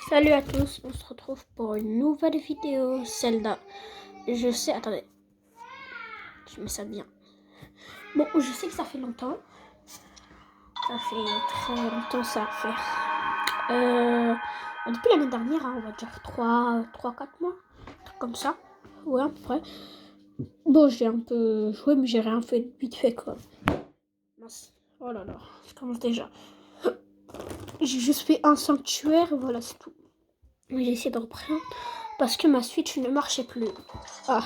Salut à tous, on se retrouve pour une nouvelle vidéo Zelda. Je sais, attendez, je mets ça bien. Bon, je sais que ça fait longtemps. Ça fait très longtemps ça à faire. Depuis l'année dernière, on va dire 3-4 mois, un truc comme ça. Ouais, à peu près. Bon, j'ai un peu joué, mais j'ai rien fait vite fait quoi. Mince. Oh là là, je commence déjà. J'ai juste fait un sanctuaire, voilà, c'est tout. J'ai essayé de reprendre parce que ma Switch ne marchait plus. Ah.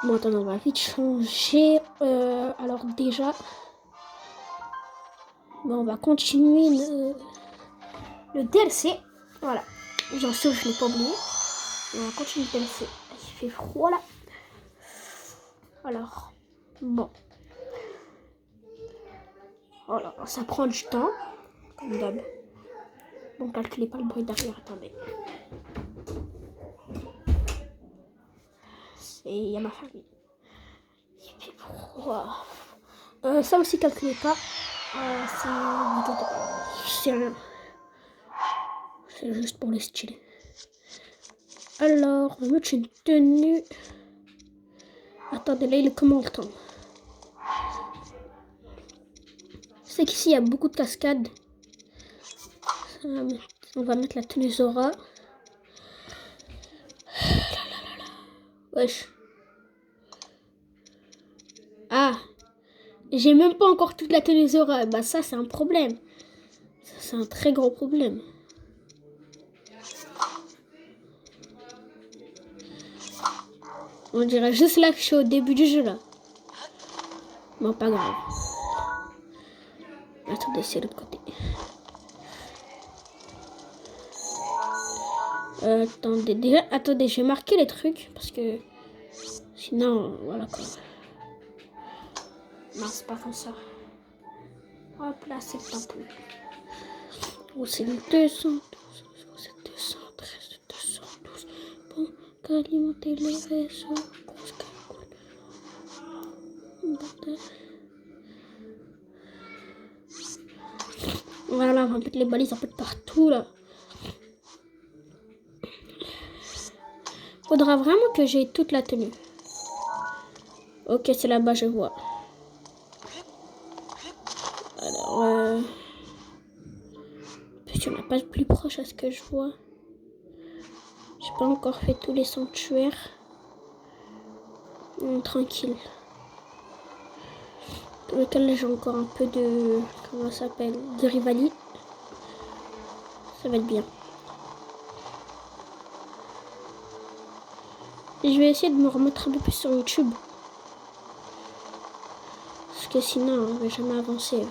Bon, attends, on va vite changer. Alors déjà, bon, on va continuer le DLC. Voilà. Bien sûr, je ne l'ai pas oublié. On va continuer le DLC. Il fait froid là. Alors, bon. Voilà, ça prend du temps, comme d'hab. Bon, calculez pas le bruit derrière, attendez. Il y a ma famille. Il fait froid. Ça aussi, calculez pas. C'est juste pour les styles. Alors, on va mettre une tenue. Attendez, là, il est comment le temps? C'est qu'ici, il y a beaucoup de cascades. On va mettre la tenue Zora. Wesh. Ah, j'ai même pas encore toute la tenue Zora. Bah ça, c'est un problème. Ça, c'est un très gros problème. On dirait juste là que je suis au début du jeu, là. Bon, pas grave. Attendez, c'est l'autre côté. Attendez, je vais marquer les trucs, parce que... Sinon, voilà quoi. Non, c'est pas comme ça. Hop là, c'est le tampon. Oh, c'est le 212, c'est 213, 212. Bon, qu'alimenter les réseaux. Voilà, on va mettre les balises un peu de partout là. Faudra vraiment que j'ai toute la tenue. Ok, c'est là-bas, je vois. Alors, puis on n'a pas le plus proche à ce que je vois. J'ai pas encore fait tous les sanctuaires. Tranquille. Dans lequel j'ai encore un peu de... Comment ça s'appelle? De Rivali. Ça va être bien. Et je vais essayer de me remettre un peu plus sur YouTube. Parce que sinon, on ne va jamais avancer.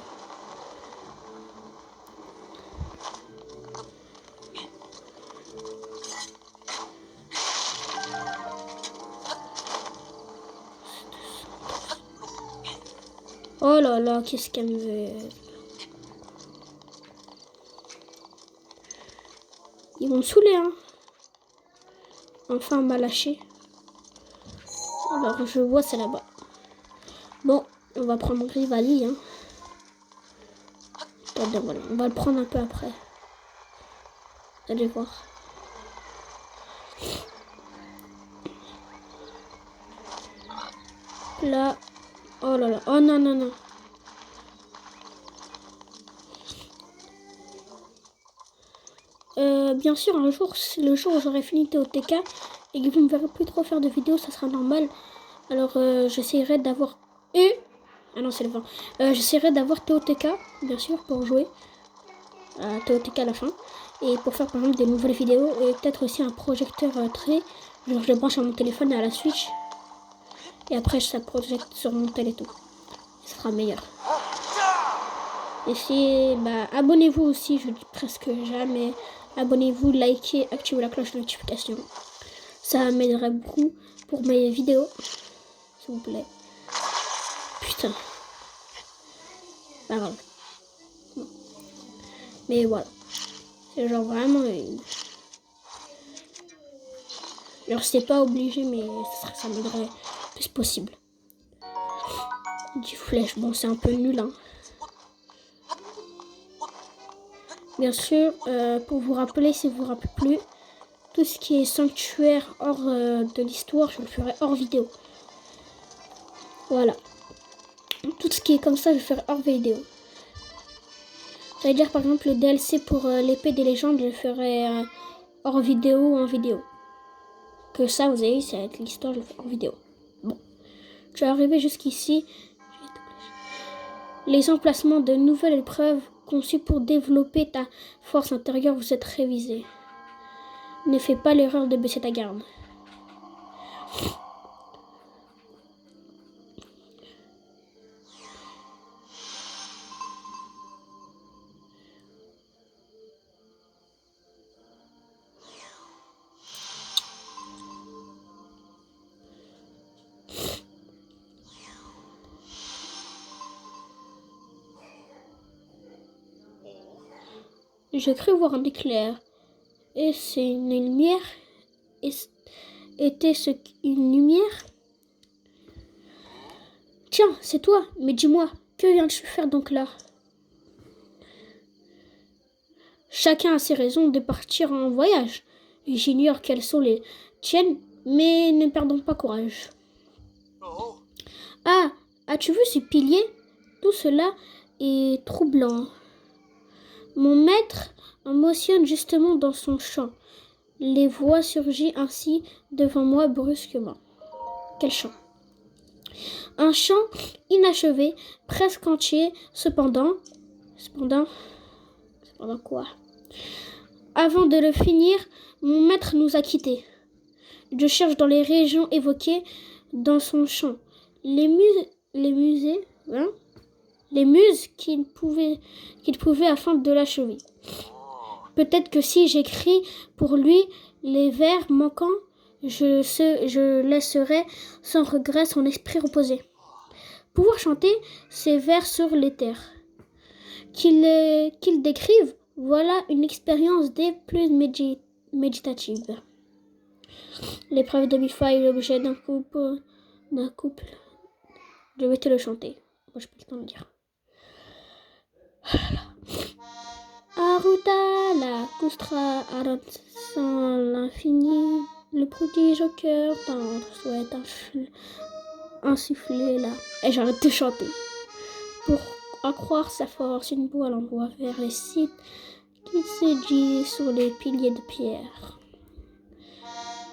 Oh là là, qu'est-ce qu'elle me veut? Ils vont me saouler, hein. Enfin, on m'a lâché. Alors, je vois, c'est là-bas. Bon, on va prendre Rivali, hein. Attendez, voilà. On va le prendre un peu après. Vous allez voir. Là. Oh là là. Oh non, non, non. Bien sûr, un jour, le jour où j'aurai fini TOTK et que vous ne me verrez plus trop faire de vidéos, ça sera normal. Alors, j'essaierai d'avoir Ah non, c'est le 20. J'essaierai d'avoir TOTK, bien sûr, pour jouer à TOTK à la fin. Et pour faire, par exemple, des nouvelles vidéos. Et peut-être aussi un projecteur trait. Genre, je le branche à mon téléphone et à la Switch. Et après, ça projette sur mon tel et tout. Ça sera meilleur. Et si, abonnez-vous aussi, je dis presque jamais. Abonnez-vous, likez, activez la cloche de notification. Ça m'aiderait beaucoup pour mes vidéos. S'il vous plaît. Putain. Pas grave. Mais voilà. C'est genre vraiment... Alors c'est pas obligé, mais ça m'aiderait le plus possible. Du flèche, bon c'est un peu nul, hein. Bien sûr, pour vous rappeler, si vous vous rappelez plus, tout ce qui est sanctuaire hors de l'histoire, je le ferai hors vidéo. Voilà. Tout ce qui est comme ça, je le ferai hors vidéo. Ça veut dire par exemple le DLC pour l'épée des légendes, je le ferai hors vidéo ou en vidéo. Que ça, vous avez vu, ça va être l'histoire, je le ferai en vidéo. Bon. Je vais arriver jusqu'ici. Les emplacements de nouvelles épreuves conçues pour développer ta force intérieure vous êtes révisés. Ne fais pas l'erreur de baisser ta garde. J'ai cru voir un éclair. Et c'est une lumière? Était-ce une lumière? Tiens, c'est toi, mais dis-moi, que viens-tu faire donc là? Chacun a ses raisons de partir en voyage. J'ignore quelles sont les tiennes, mais ne perdons pas courage. Ah, as-tu vu ce pilier? Tout cela est troublant. Mon maître motionne justement dans son champ. Les voix surgissent ainsi devant moi brusquement. Quel chant? Un chant inachevé, presque entier, cependant quoi? Avant de le finir, mon maître nous a quittés. Je cherche dans les régions évoquées dans son chant les muses qu'il pouvait afin de l'achever. Peut-être que si j'écris pour lui les vers manquants, je laisserai sans regret son esprit reposer. Pouvoir chanter ces vers sur les terres. Qu'il décrive, voilà une expérience des plus méditative. L'épreuve de Mifa est l'objet d'un couple. Je vais te le chanter. Moi, je peux pas le dire. Aruta, la Kustra, Arat, sans l'infini, le prodige au cœur tendre souhaite insuffler là. Et j'arrête de chanter. Pour accroire sa force, une voile envoie vers les sites qui se disent sur les piliers de pierre.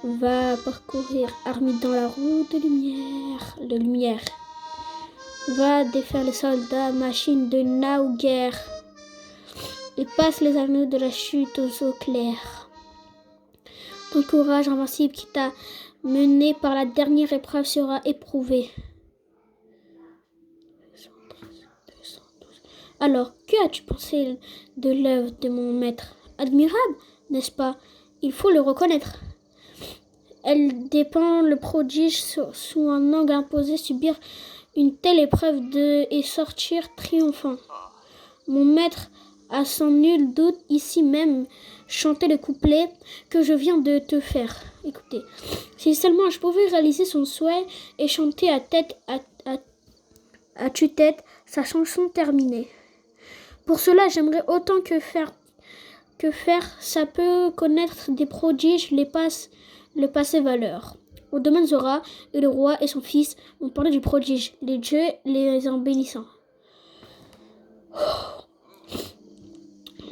Va parcourir armé dans la roue de lumière. Va défaire les soldats, machines de guerre. Et passe les anneaux de la chute aux eaux claires. Ton courage invincible qui t'a mené par la dernière épreuve sera éprouvé. Alors, que as-tu pensé de l'œuvre de mon maître? Admirable, n'est-ce pas? Il faut le reconnaître. Elle dépend le prodige sous un angle imposé, subir une telle épreuve et sortir triomphant. Mon maître a sans nul doute ici même chanté le couplet que je viens de te faire. Écoutez, si seulement je pouvais réaliser son souhait et chanter à tue-tête sa chanson terminée. Pour cela, j'aimerais autant que faire, ça peut connaître des prodiges, le passé valeur. Au domaine Zora, et le roi et son fils ont parlé du prodige, les dieux les en bénissant.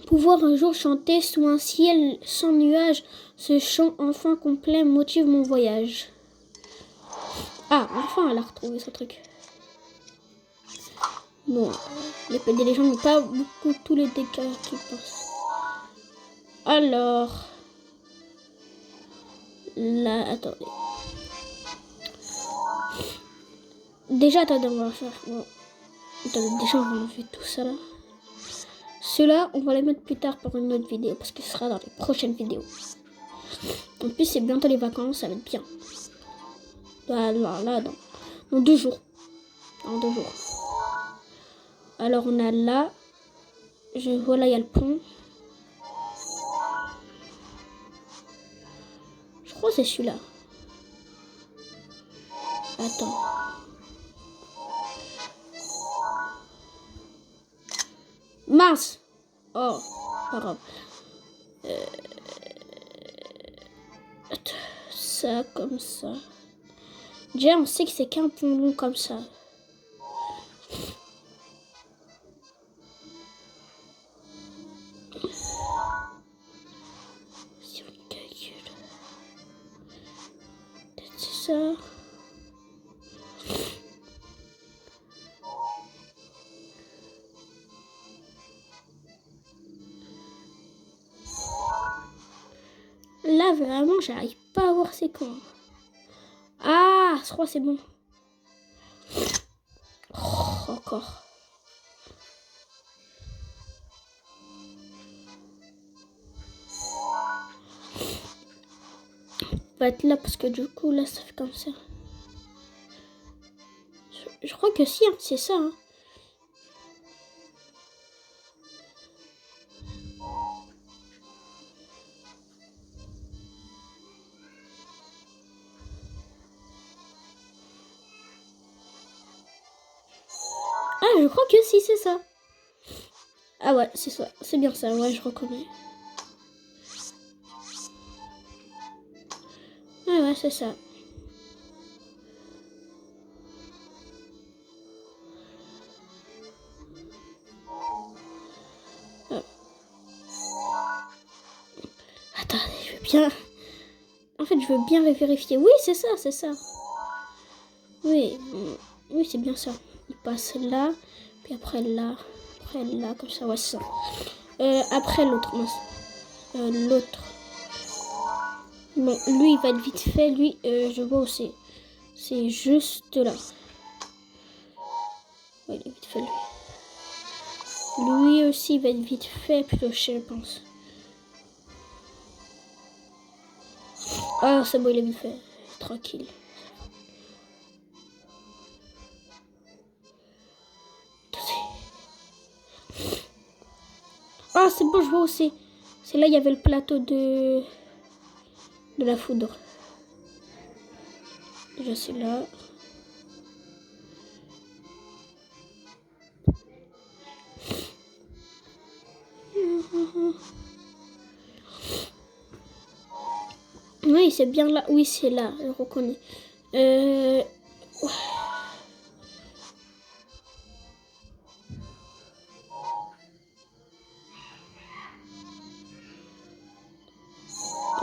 Pouvoir un jour chanter sous un ciel sans nuages, ce chant enfin complet motive mon voyage. Ah, enfin elle a retrouvé ce truc. Bon, l'épée des légendes n'ont pas beaucoup tous les dégâts qu'ils pensent. Alors, là, attendez. Déjà, attendez, on va faire. Bon. Attendez, déjà, on va enlever tout ça là. Ceux-là, on va les mettre plus tard pour une autre vidéo parce que ce sera dans les prochaines vidéos. En plus, c'est bientôt les vacances, ça va être bien. Là, dans 2 jours. Dans 2 jours. Alors, on a là. Voilà, il y a le pont. Je crois que c'est celui-là. Attends. Mince! Oh. pas grave. Attends, ça, comme ça. Déjà, on sait que c'est qu'un pont long comme ça. Si on calcule. Peut-être c'est ça. Là, vraiment, j'arrive pas à voir c'est quoi. Ah, je crois que c'est bon. Oh, encore. Va être là parce que du coup, là, ça fait comme ça. Je crois que si, hein, c'est ça. Hein. Ah, je crois que si, c'est ça. Ah ouais, c'est ça. C'est bien ça, ouais, je reconnais. Ah ouais, c'est ça. Ah. Attendez, je veux bien... En fait, je veux bien vérifier. Oui, c'est ça, c'est ça. Oui, oui, c'est bien ça. Il passe là, puis après là, comme ça, ouais, c'est ça. Après l'autre, l'autre. Bon, lui, il va être vite fait. Lui, je vois aussi. C'est juste là. Ouais, il est vite fait, lui. Lui aussi, il va être vite fait, pioché, je pense. Ah, c'est bon, il est vite fait. Tranquille. Ah, c'est bon, je vois aussi. C'est là, il y avait le plateau de la foudre. Déjà, c'est là. Oui, c'est bien là. Oui, c'est là. Je reconnais.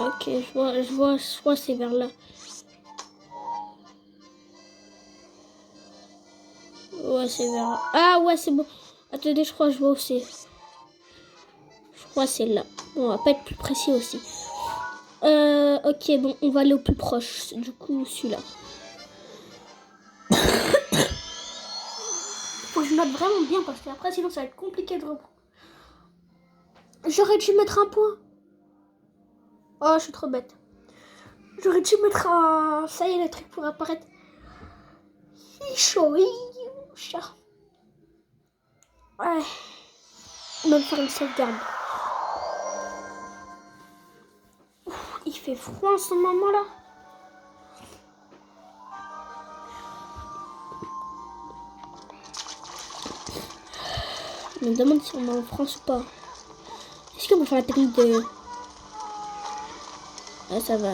Ok, je vois, c'est vers là. Ouais, c'est vers là. Ah, ouais, c'est bon. Attendez, je crois que je vois aussi. Je crois que c'est là. Bon, on va pas être plus précis aussi. Ok, bon, on va aller au plus proche. Du coup, celui-là. Faut que je note vraiment bien parce qu'après, sinon, ça va être compliqué de reprendre. J'aurais dû mettre un point. Oh, je suis trop bête. J'aurais dû mettre un... Ça y est, le truc pour apparaître. Chaud. Ouais. On va faire une sauvegarde. Il fait froid en ce moment-là. Je me demande si on est en France ou pas. Est-ce qu'on va faire la technique de... Ah, ça va.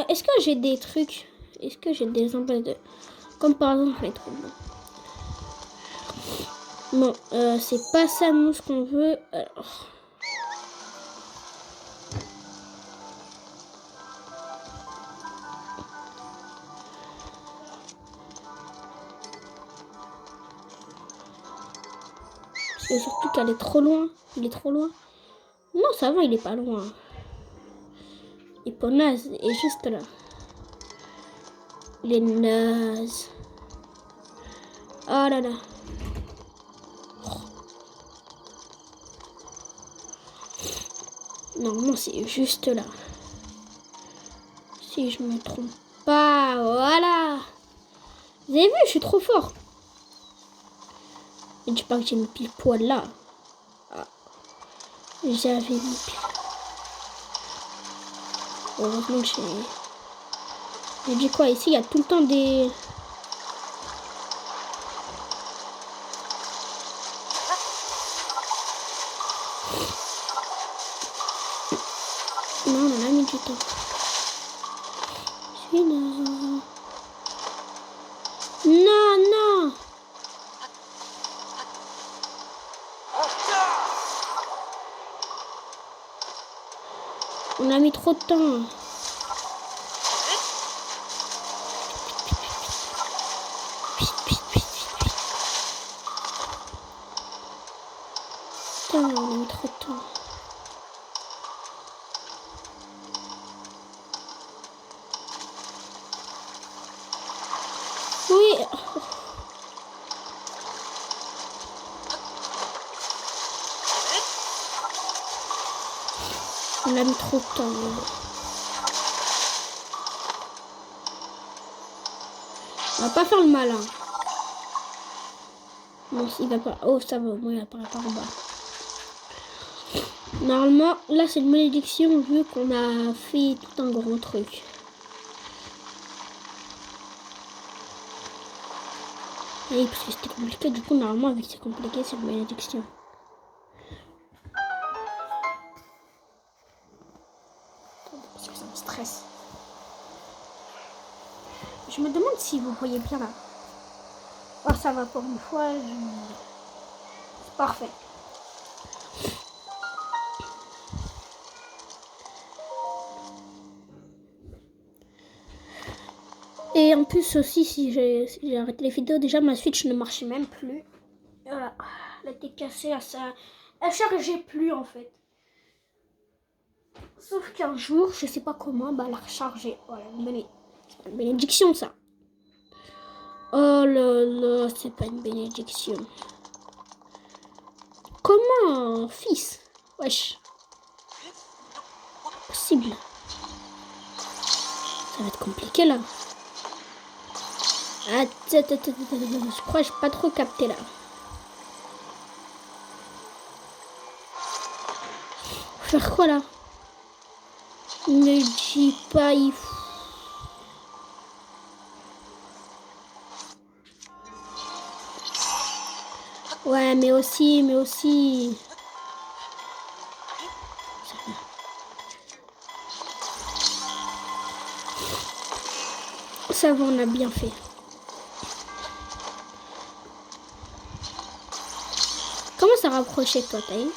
Est-ce que j'ai des trucs? Est-ce que j'ai des emplois de... Comme par exemple les trucs. Bon, c'est pas ça nous ce qu'on veut. Alors... C'est surtout qu'elle est trop loin. Il est trop loin. Non, ça va, il est pas loin. Il est pas naze. Il est juste là. Il est naze. Oh là là. Normalement, c'est juste là. Si je me trompe pas. Voilà. Vous avez vu, je suis trop fort. Et dis pas que j'ai mis pile poil là. Ah. J'avais mis pile. Heureusement que j'ai dit quoi ici, il y a tout le temps des... Non, on a mis du temps. Je suis dans... Non, non. On a mis trop de temps. Putain, on a mis trop de temps. Oui. On a mis trop de temps. On va pas faire le malin. Non, il va pas. Oh, ça va. Moi, il apparaît pas en bas. Normalement, là, c'est une malédiction vu qu'on a fait tout un grand truc. Et parce que c'était compliqué. Du coup, normalement, avec c'est compliqué, c'est une malédiction. Parce que ça me stresse. Je me demande si vous voyez bien là. Oh, ça va pour une fois. C'est parfait. Et en plus aussi, si j'ai arrêté les vidéos, déjà ma Switch ne marchait même plus. Voilà, elle a été cassée, elle chargeait plus en fait. Sauf qu'un jour, je sais pas comment, bah elle a rechargé. Voilà, c'est pas une bénédiction ça. Oh là là, c'est pas une bénédiction. Comment, fils? Wesh. Possible. Ça va être compliqué là. Attends, je crois que j'ai pas trop capté là. Faut faire quoi là? Ne dis pas, il faut... Ouais, mais aussi... Ça va, on a bien fait. Comment ça rapprocher toi, Taï?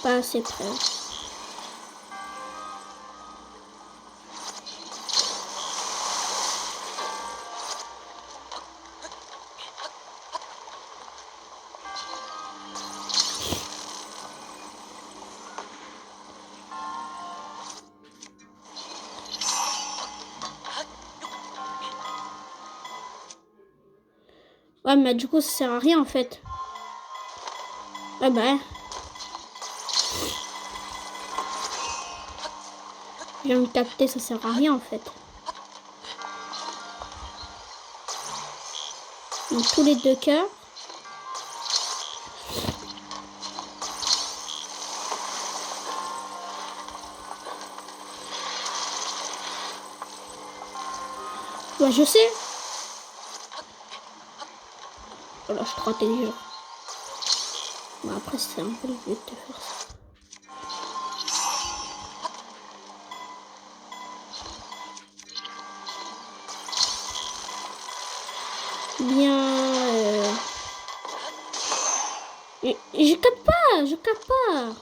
Pas assez près. Ouais, mais du coup, ça sert à rien en fait. Ah bah. Je viens de capter, ça sert à rien en fait. Donc tous les deux cas. Ouais, je sais. Voilà, je suis trop intelligent. Bon, après, c'est un peu le but de faire ça. Bien. Je capte pas, je capte pas.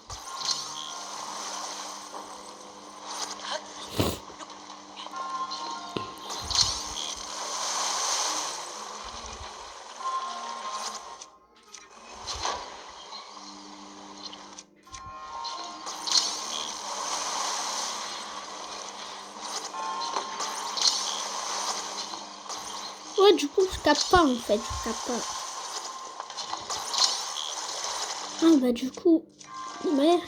Ouais, du coup, je capte pas en fait, je capte pas. Ah bah du coup, ouais.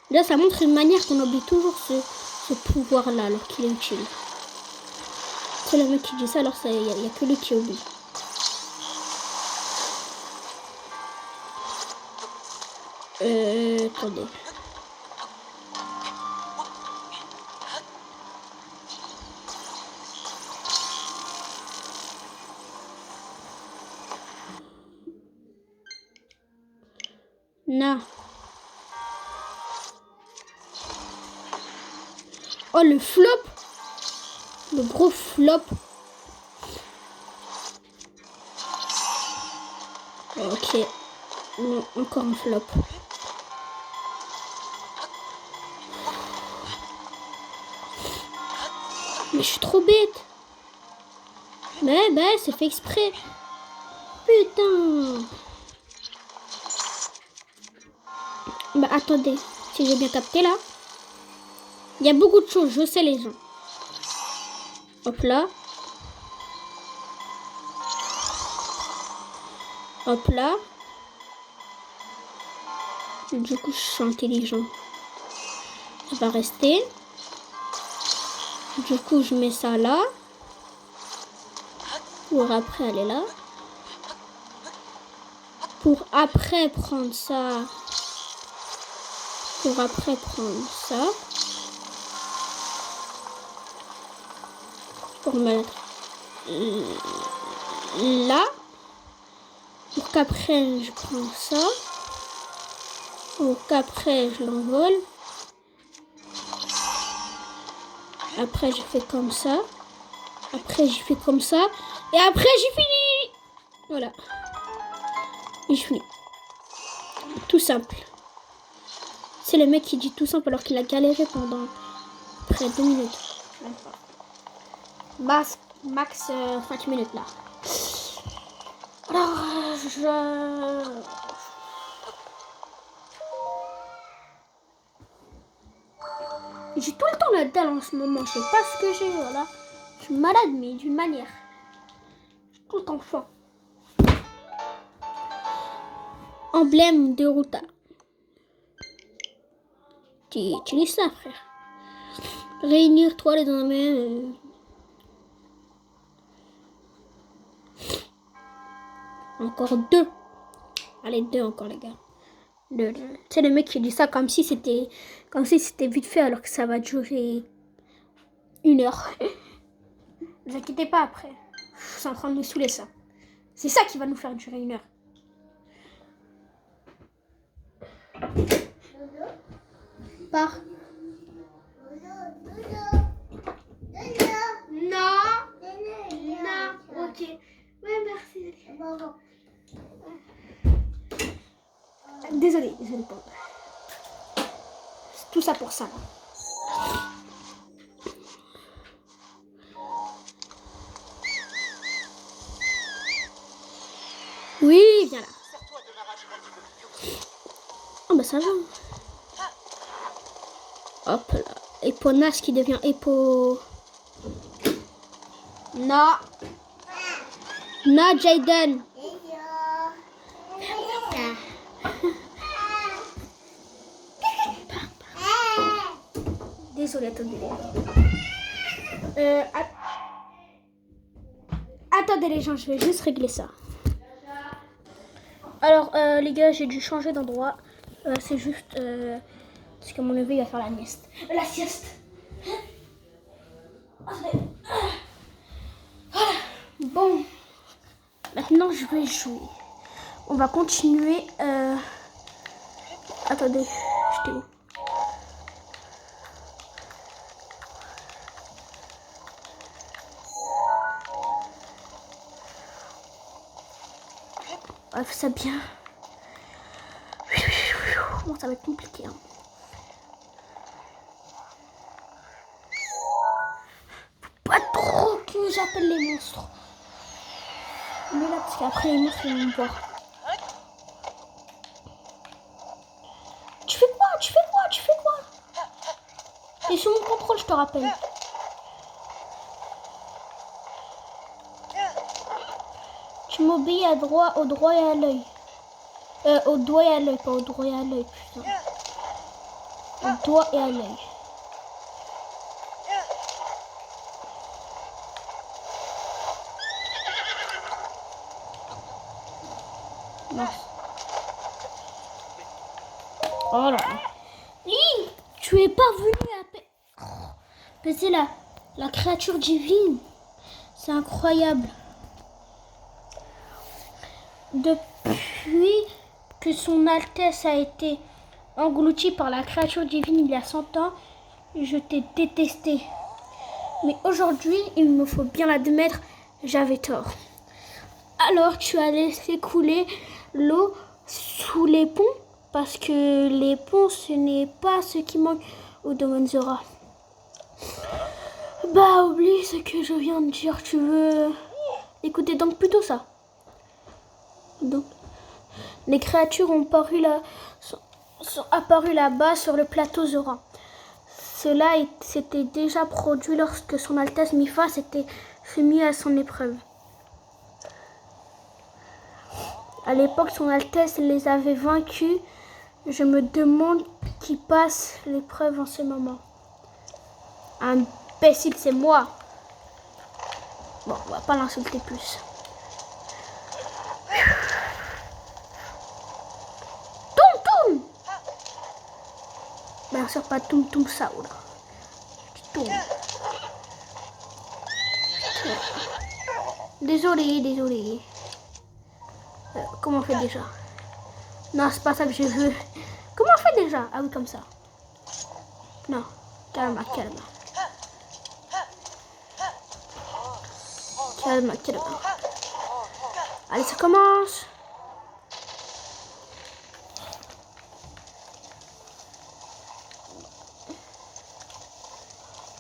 Là, ça montre une manière qu'on oublie toujours ce pouvoir-là alors qu'il est utile. C'est le mec qui dit ça, alors il n'y a que lui qui oublie. Attendez. Non. Oh, le flop. Le gros flop. Ok. Non, encore un flop. Mais je suis trop bête. Mais c'est fait exprès. Putain. Bah attendez, si j'ai bien capté là. Il y a beaucoup de choses, je sais les gens. Hop là. Hop là. Du coup, je suis intelligent. Ça va rester. Du coup, je mets ça là. Pour après aller là. Pour après prendre ça. Pour après prendre ça. Pour mettre là. Pour qu'après je prends ça. Pour qu'après je l'envole. Après je fais comme ça. Après je fais comme ça. Et après j'ai fini. Voilà. Et je finis. Tout simple. C'est le mec qui dit tout simple alors qu'il a galéré pendant près de 2 minutes. Max 5 minutes là. Alors j'ai tout le temps la dalle en ce moment. Je sais pas ce que j'ai. Voilà. Je suis malade mais d'une manière. Tout enfant. Emblème de Ruta. Tu lis ça, frère. Réunir 3 les emblèmes. Encore 2. Allez, 2 encore, les gars. C'est le mec qui dit ça comme si c'était vite fait alors que ça va durer 1 heure. Ne vous inquiétez pas après. Je suis en train de me saouler ça. C'est ça qui va nous faire durer 1 heure. Par. Non. Non. Ok. Ouais, merci. Désolée. C'est tout ça pour ça. Oui, viens là. Oh bah ça va. Hop là. Éponas qui devient épo. Non. Non, Jaden. Désolée, attendez. Attendez les gens, je vais juste régler ça. Alors les gars, j'ai dû changer d'endroit. C'est juste parce que mon neveu il va faire la sieste. Voilà. Bon, maintenant je vais jouer. On va continuer. Attendez, j'étais où? On va faire ça bien. Bon, ça va être compliqué. Hein. Faut pas trop que j'appelle les monstres. Mais là, parce qu'après les monstres ils vont me voir. Tu fais quoi? T'es sous mon contrôle, je te rappelle. Tu m'obéis au droit et à l'œil. Au doigt et à l'œil, pas au droit et à l'œil, putain. au doigt et à l'œil. Non. Oh là là. Link, tu es parvenu à apaiser la créature divine. C'est incroyable. Depuis que son Altesse a été engloutie par la créature divine il y a 100 ans, je t'ai détesté. Mais aujourd'hui, il me faut bien l'admettre, j'avais tort. Alors tu as laissé couler l'eau sous les ponts parce que les ponts, ce n'est pas ce qui manque au domaine Zora. Bah, oublie ce que je viens de dire, tu veux écouter donc plutôt ça. Donc, les créatures sont apparues là-bas sur le plateau Zora. Cela s'était déjà produit lorsque son Altesse Mifa s'était mis à son épreuve. À l'époque, son Altesse les avait vaincus. Je me demande qui passe l'épreuve en ce moment. Imbécile, c'est moi. Bon, on va pas l'insulter plus. Toum toum. Bien sûr, pas toum toum ça, oula. Toum. Désolé. Comment on fait déjà? Non, c'est pas ça que je veux. Comment on fait déjà? Ah oui, comme ça. Non, calme. Allez, ça commence.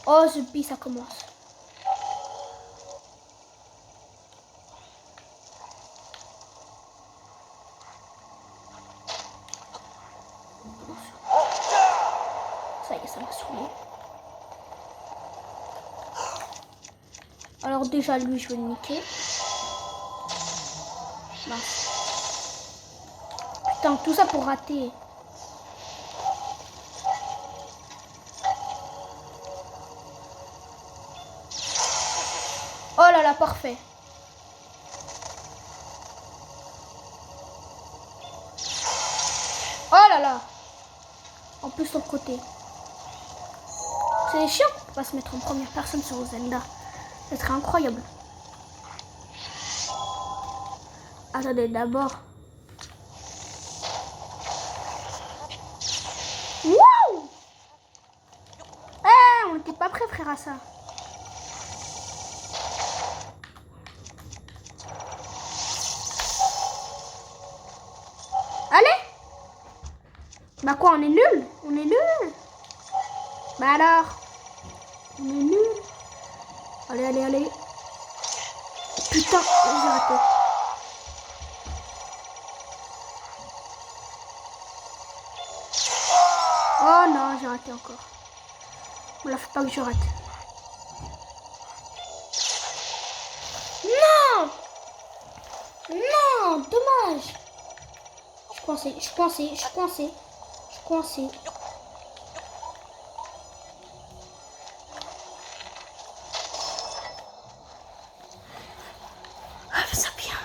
Oh, Zubi, ça commence. Ça y est, ça m'a saoulé. Alors déjà, lui, je vais le niquer. Non. Putain, tout ça pour rater. Oh là là, parfait. Oh là là. En plus, son côté. C'est chiant de pas se mettre en première personne sur Zelda. Ce serait incroyable. Attendez, d'abord. Wouh! On n'était pas prêt, frère, à ça. Allez! Bah quoi, on est nul? Bah alors? On est nul. Allez. Putain, j'ai raté. Oh non, j'ai raté encore. On la fait pas que je rate. Non, dommage. Je suis coincé. Ah, fais ça bien.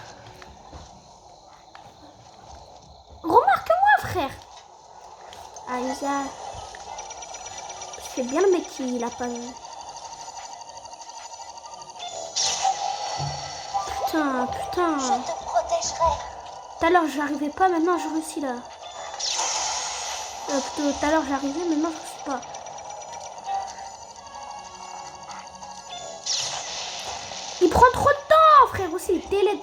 Remarque-moi, frère. Ah, Isa. C'est bien le mec qui l'a pas vu. Putain. Je te protégerai. Tout à l'heure, j'arrivais pas, maintenant je réussis là. Plutôt, tout à l'heure, j'arrivais, maintenant je réussis pas. Il prend trop de temps, frère, aussi, le délai.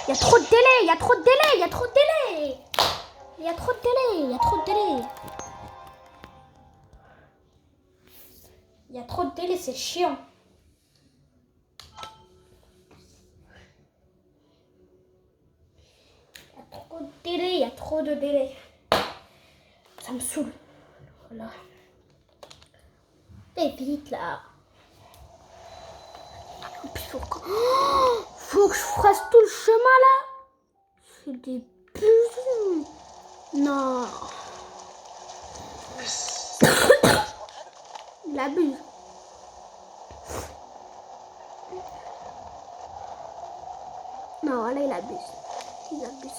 Il y a trop de délai, il y a trop de délai, c'est chiant. Il y a trop de délai. Ça me saoule. Voilà. Fais vite là. Faut que je fasse tout le chemin là. C'est des putes. Non. abuse. Non, là, il abuse. Il abuse.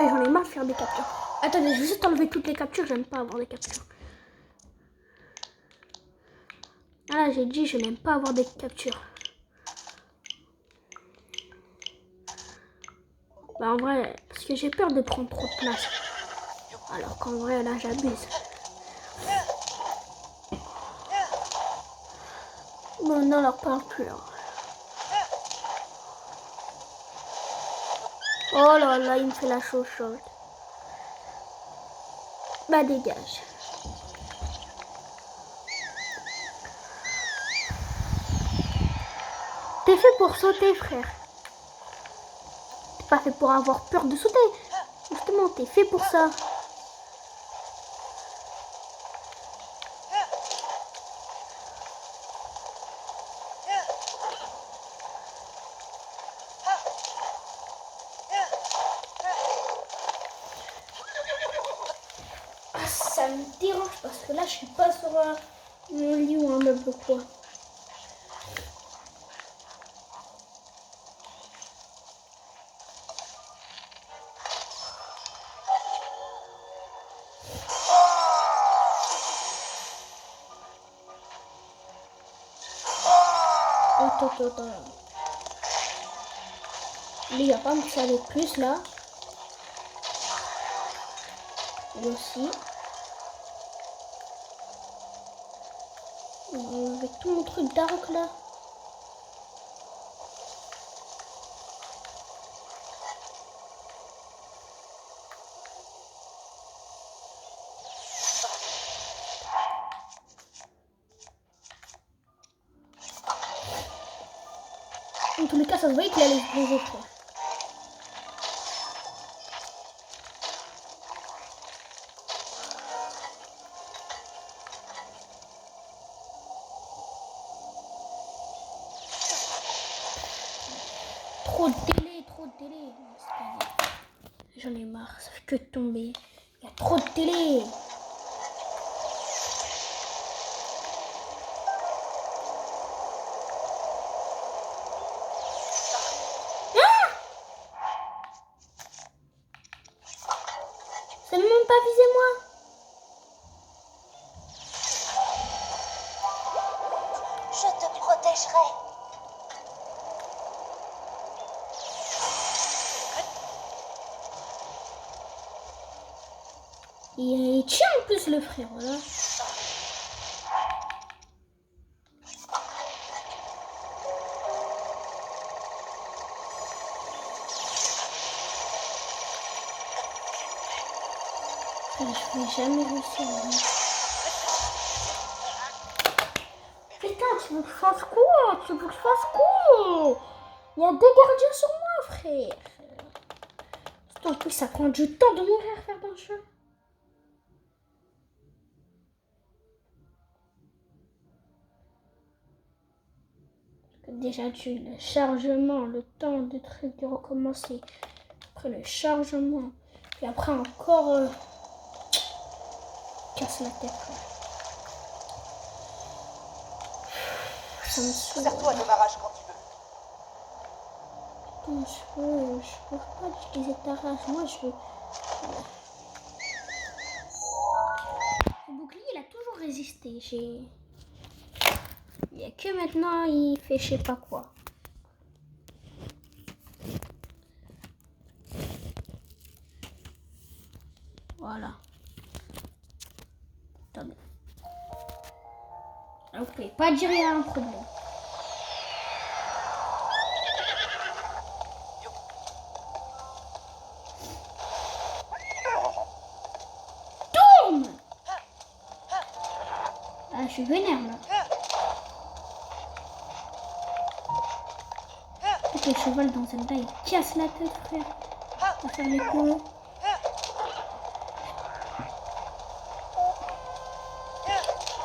Et j'en ai marre de faire des captures. Attendez, je vais juste enlever toutes les captures. J'aime pas avoir des captures. Ah, j'ai dit, je n'aime pas avoir des captures. Bah, en vrai, parce que j'ai peur de prendre trop de place. Alors qu'en vrai, là, j'abuse. Bon, non, leur parle plus, là. Oh là là, il me fait la chose chaude. Bah, dégage. T'es fait pour sauter, frère. T'es pas fait pour avoir peur de sauter. Justement, t'es fait pour ça. Ah, ça me dérange parce que là, je suis pas sur mon lit ou un meuble ou quoi. Attends. Lui, il va pas me saler plus là. Lui aussi. Avec tout mon truc d'arc là. En tous les cas, ça se voyait qu'il allait se briser, frère. Trop de télé. J'en ai marre, ça fait que de tomber. Il y a trop de télé. Ça ne même pas visé moi. Je te protégerai. Il tient en plus le frère, voilà. Je vais jamais réussir. Putain, tu veux que je fasse quoi? Il y a deux gardiens sur moi, frère. En plus, ça prend du temps de mourir à faire dans le jeu. Déjà, le chargement, le temps de truc de recommencer. Après le chargement. Puis après encore... casse la tête. Ça me saoule. Sers-toi de ma rage quand tu veux. Attends, je veux pas utiliser ta rage. Moi, je veux... Le bouclier, il a toujours résisté. Il n'y a que maintenant, il fait je sais pas quoi. Voilà. Attendez. Vous pouvez pas dire qu'il y a un problème. Tourne! Ah, je suis vénère là. Le cheval dans celle-là, il casse la tête, frère. On va faire les coups.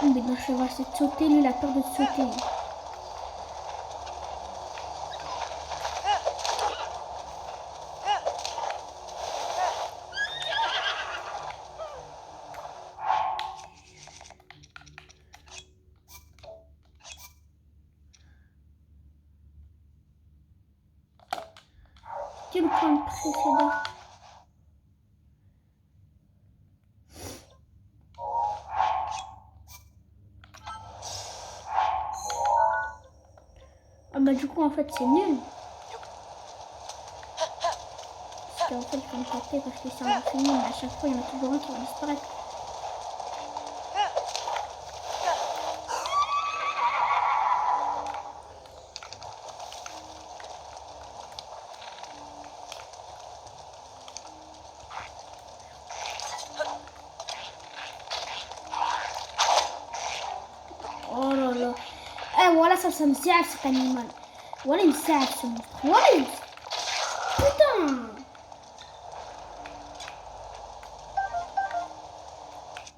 Mais le cheval, c'est de sauter. Lui, il a peur de sauter. le point précédent. Ah bah du coup en fait c'est nul. Parce qu'en fait je vais me capter parce que c'est infini, mais à chaque fois il y en a toujours un qui va disparaître. Oh là là. Eh voilà ça me sert cet animal. Voilà il me sert ce monstre. Voilà il me... Putain.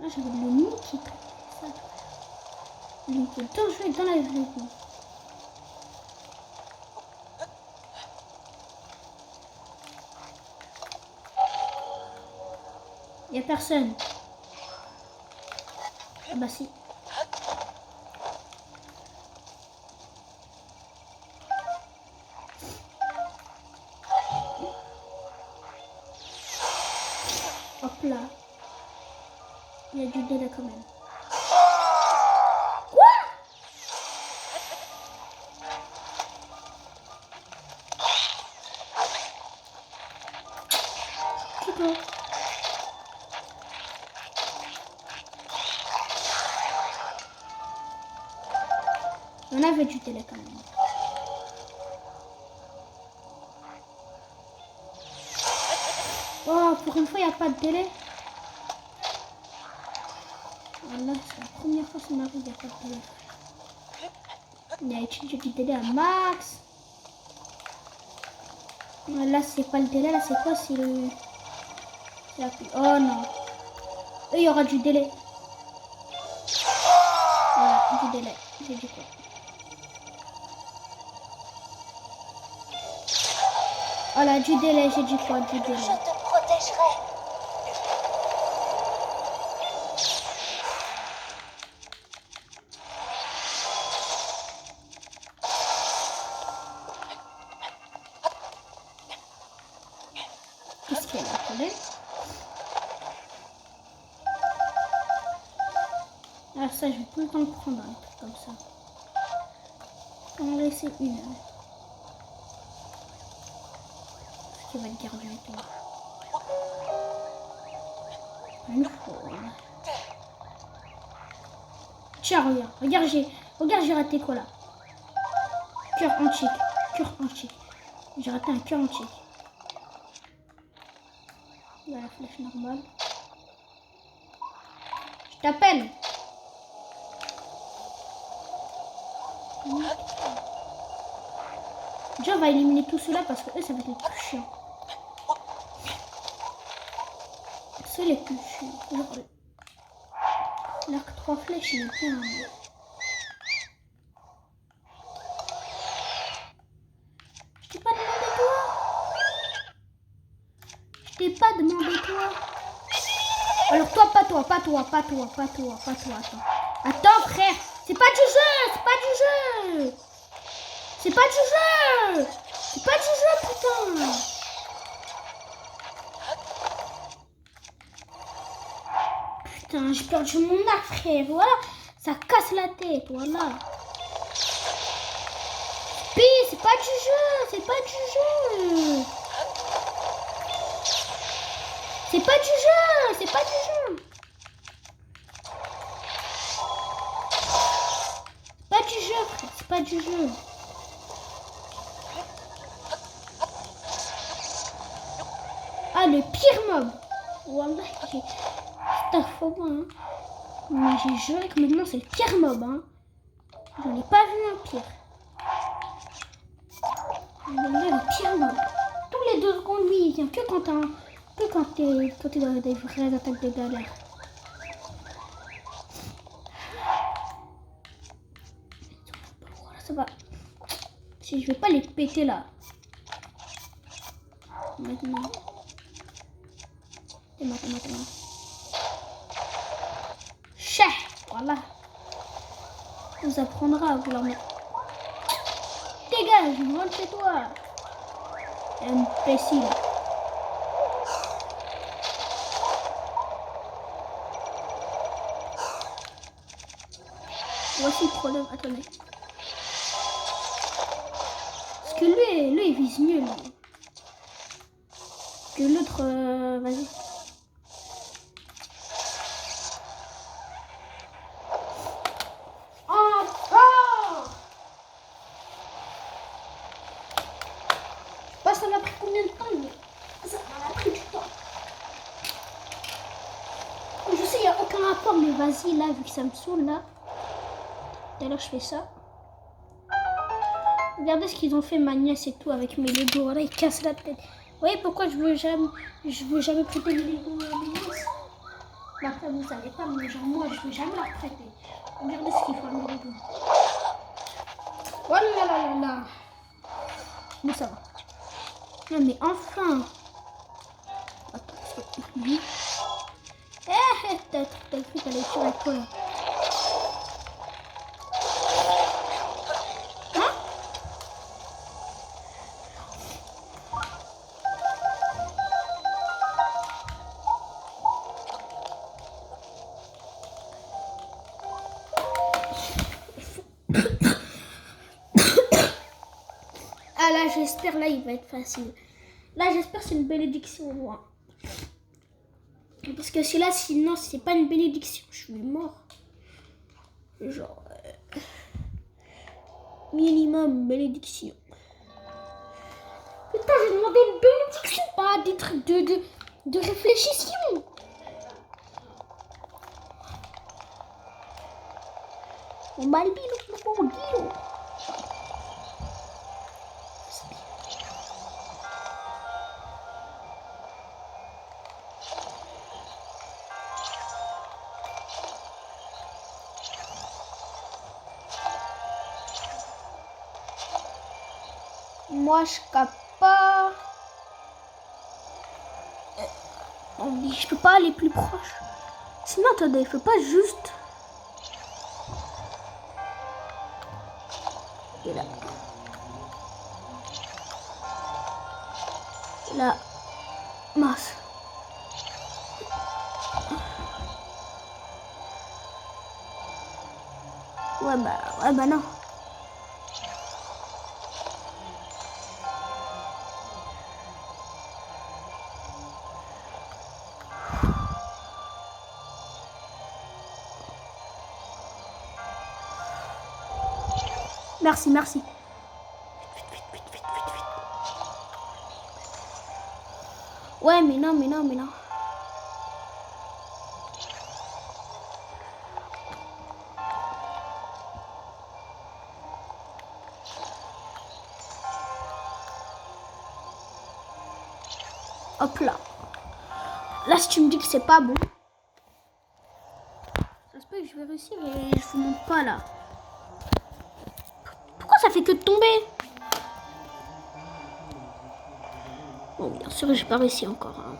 Ah j'avais le nid qui ça. Il était dangereux dans la vraie vie. Il n'y a personne. Ah bah si. Hop là. Il y a du délai quand même. Quoi? C'est quoi? On avait du délai quand même. Oh, pour une fois, il n'y a pas de délai. Voilà, c'est la première fois que ça m'arrive, il n'y a pas de délai. Il a utilisé du délai à max. Là, c'est pas le délai, là, c'est quoi? C'est le... Oh non. Il y aura du délai. Voilà, du délai. J'ai dit quoi? Voilà, du délai, j'ai dit quoi? Du délai. Je te protégerai. Qu'est-ce qu'il y a là? Attendez. Ah ça, je vais tout le temps le prendre, un truc comme ça. On va en laisser une. Parce qu'il va être gardien et tout. Une fois. Tiens, regarde, j'ai raté quoi là? Cœur antique. J'ai raté un cœur antique. Il y a la flèche normale. Je t'appelle. Déjà, on va éliminer tout cela parce que eux, ça va être les plus chiants. C'est les plus chiants. Genre, l'arc 3 flèches, il est bien. Je t'ai pas demandé toi. Je t'ai pas demandé toi. Alors toi, pas toi. Attends, frère. C'est pas du jeu. Putain. Putain, j'ai perdu mon arc, frère. Voilà, ça casse la tête, voilà. Puis, c'est pas du jeu. C'est pas du jeu. Frère, c'est pas du jeu. Ah, le pire mob. Wallah, c'est un faux bon, hein. Mais j'ai juré que maintenant c'est le pire mob, hein. J'en ai pas vu un pire. Le pire mob. Tous les 2 secondes, lui, il vient que quand t'es dans des vraies attaques de galère. Voilà, ça va. Si je vais pas les péter là. Maintenant. Maintenant. Chef, voilà. On vous apprendra à vouloir mettre. Dégage, je rentre chez toi. Imbécile. Voici le problème. Attendez. Parce que lui il vise mieux. Lui. Que l'autre... vas-y. Ça m'a pris combien de temps? Ça m'a pris du temps. Je sais, il n'y a aucun rapport, mais vas-y, là, vu que ça me saoule, là. D'ailleurs, je fais ça. Regardez ce qu'ils ont fait, ma nièce et tout, avec mes Lego. Là, ils cassent la tête. Vous voyez pourquoi je veux jamais prêter mes Lego à mes nièces? Bah, après, vous savez pas, mais genre, moi, je veux jamais leur prêter. Regardez ce qu'ils font à mes Lego. Oh là là là là. Mais ça va. Non, mais enfin. Attends, lui. T'as cru qu'elle allait tuer avec toi là. Hein? Ah là, j'espère, là, il va être facile. Là, j'espère que c'est une bénédiction au moins. Parce que c'est là, sinon, c'est pas une bénédiction, je suis mort. Genre... minimum bénédiction. Putain, j'ai demandé une bénédiction, pas des trucs de réfléchissement. On m'a le bilo. Moi, je capte pas. Je peux pas aller plus proche. Sinon, attendez, je peux pas juste. Et là. Là. Mince. Ouais, bah non. Merci. Vite. Ouais, mais non. Hop là. Là, si tu me dis que c'est pas bon, ça se peut que je vais réussir et je vous montre pas là. Pourquoi ça fait que de tomber? Bon, bien sûr, j'ai pas réussi encore. Hein.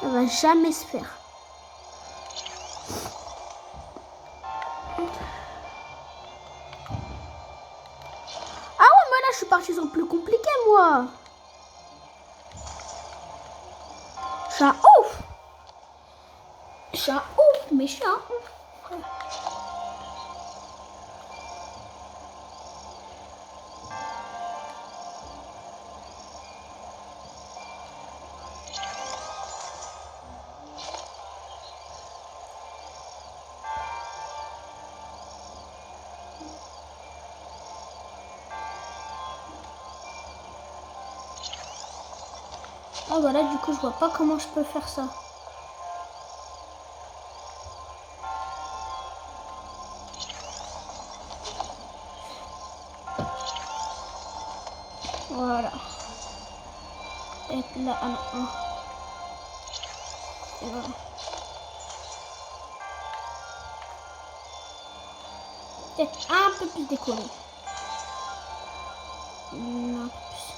Ça va jamais se faire. Ah ouais, mais là, je suis partie sur le plus compliqué, moi. Je suis un ouf. Mais je suis un ouf. Ah voilà, du coup, je vois pas comment je peux faire ça. Voilà. Être là, et voilà. Peut-être un peu plus décollé. Non, plus.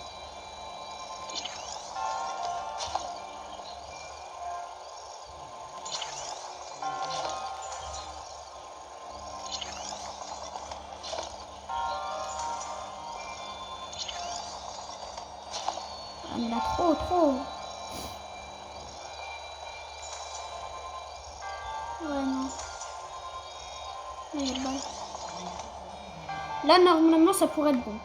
mais là, trop. Ouais, non. Ouais, bon. Là, normalement, ça pourrait être bon.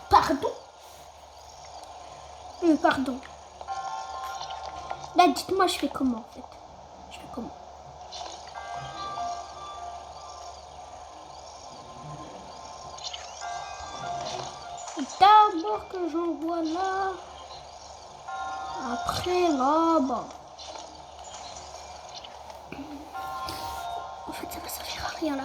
Pardon? Pardon. Là, dites-moi, je fais comment, en fait? Je fais comment? D'abord que j'envoie là. Après, là-bas. En fait, ça va servir à rien, là.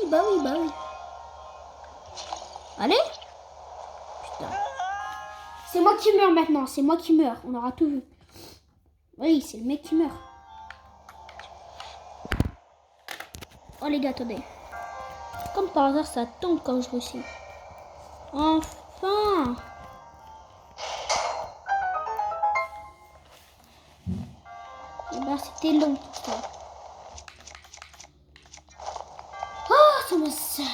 Bah oui. Allez. Putain. C'est moi qui meurs maintenant. C'est moi qui meurs. On aura tout vu. Oui, c'est le mec qui meurt. Oh les gars, attendez. Comme par hasard, ça tombe quand je réussis. Enfin. Et bah c'était long tout ça. Oh, ça me sert.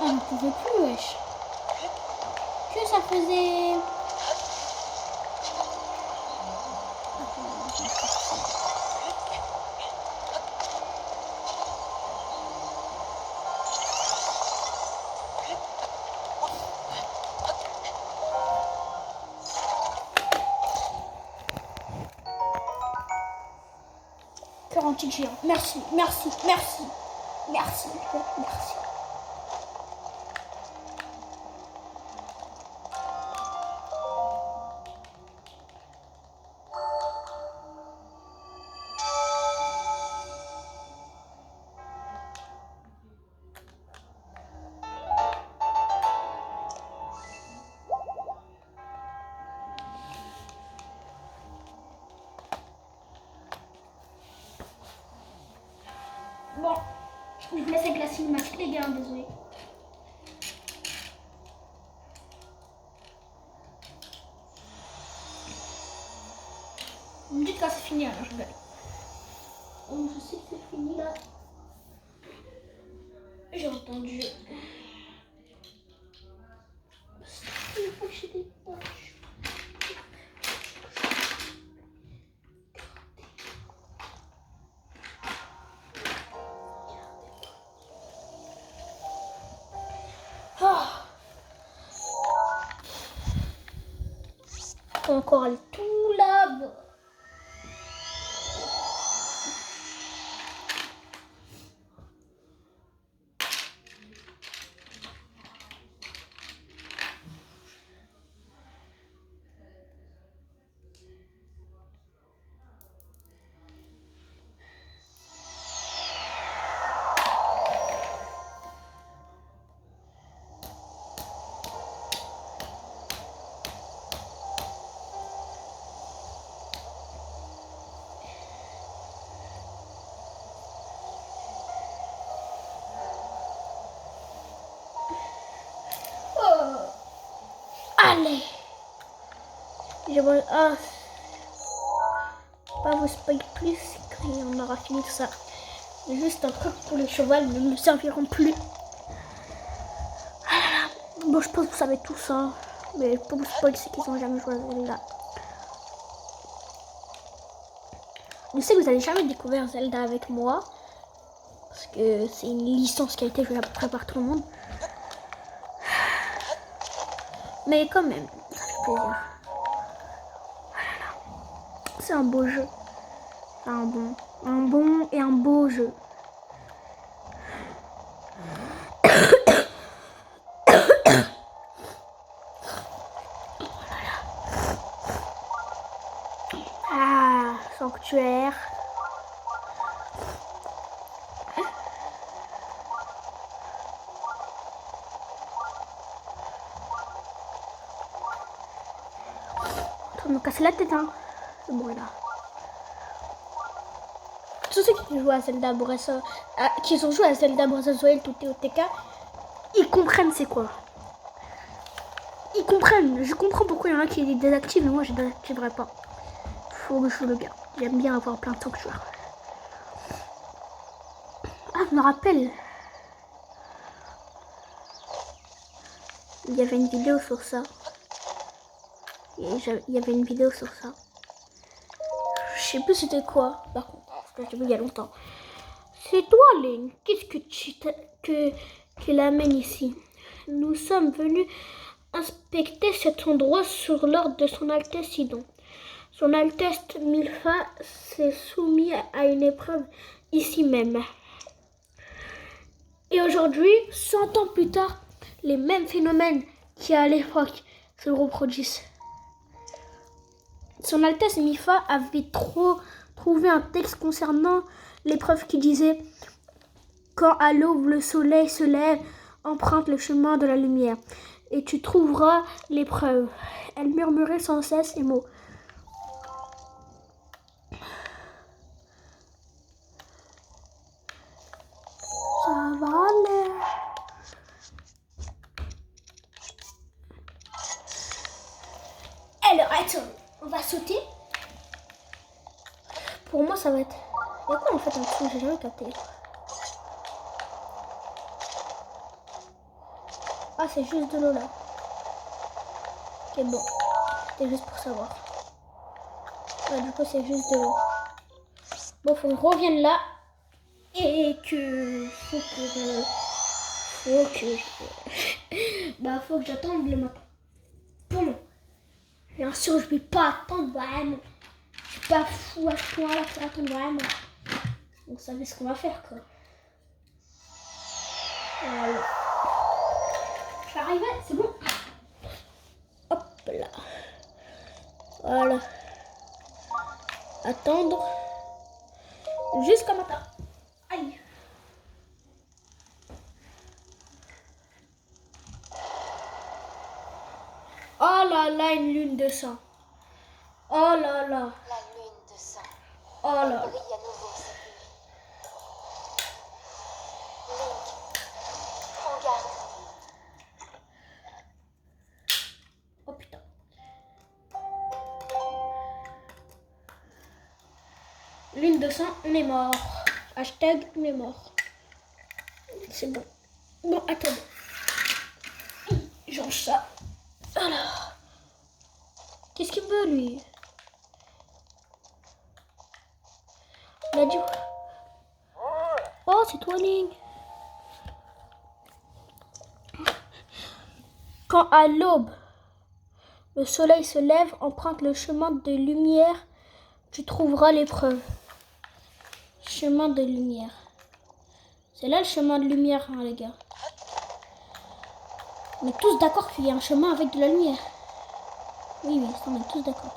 Ah, on ne pouvait plus, wesh. Que ça faisait... Géant. Merci. Bon, je vous laisse avec la cinématique, les gars, désolé. Vous me dites quand c'est fini, alors je vais. Oh, je sais que c'est fini là. J'ai entendu. Il faut que j'ai des poches. Encore aller tout là-bas. Allez. Je vois. Ah. Pas vous spoil plus. On aura fini tout ça. Juste un truc pour les chevaux ne me serviront plus. Bon, je pense que vous savez tout ça. Mais pour vous spoil, c'est qu'ils n'ont jamais joué à Zelda. Je sais que vous n'avez jamais découvert Zelda avec moi. Parce que c'est une licence qui a été jouée à peu près par tout le monde. Mais quand même, ça fait plaisir. C'est un beau jeu. C'est un bon et un beau jeu. me casser la tête, hein. C'est bon, là. Tous ceux qui jouent à Zelda Breath of... qui ont joué à Zelda Breath of the Wild ou TOTK, ils comprennent c'est quoi. Ils comprennent. Je comprends pourquoi il y en a qui les désactivent, mais moi je désactiverai pas. Faut que je le garde. J'aime bien avoir plein de temps que je joue. Ah, je me rappelle. Il y avait une vidéo sur ça. Il y avait une vidéo sur ça. Je sais plus c'était quoi, par contre. Parce que je l'ai vu il y a longtemps. C'est toi, Link. Qu'est-ce que tu l'amènes ici? Nous sommes venus inspecter cet endroit sur l'ordre de son Altesse Sidon. Son Altesse Milfa s'est soumis à une épreuve ici même. Et aujourd'hui, 100 ans plus tard, les mêmes phénomènes qu'il y a à l'époque se reproduisent. Son Altesse Milfa avait trouvé un texte concernant l'épreuve qui disait « Quand à l'aube le soleil se lève, emprunte le chemin de la lumière, et tu trouveras l'épreuve. » Elle murmurait sans cesse ces mots. Ça va aller. Alors, attends, on va sauter. Pour moi, ça va être... Il y a quoi en fait en dessous? J'ai jamais capté. Ah, c'est juste de l'eau là. Ok, bon. C'était juste pour savoir. Ouais, du coup, c'est juste de l'eau. Bon, faut que je revienne là. Et que... Faut que j'attende le matin. Bon. Bien sûr, je vais pas attendre vraiment. Je suis pas fou à ce point-là pour attendre vraiment. Vous savez ce qu'on va faire, quoi. Voilà. Je suis arrivée, c'est bon. Hop là. Voilà. Attendre. Jusqu'à matin. Aïe. Oh là là, une lune de sang. Oh là là. La lune de sang. Oh là là. Brille à nouveau cette nuit. Link, prends garde. Oh putain. Lune de sang, on est mort. Hashtag, on est mort. C'est bon. Bon, attends. J'en ça. Alors. Qu'est-ce qu'il veut, lui? Il a dit... Oh, c'est toi, Link. Quand à l'aube, le soleil se lève, emprunte le chemin de lumière, tu trouveras l'épreuve. Chemin de lumière. C'est là le chemin de lumière, hein, les gars. On est tous d'accord qu'il y a un chemin avec de la lumière. Oui, on est tous d'accord.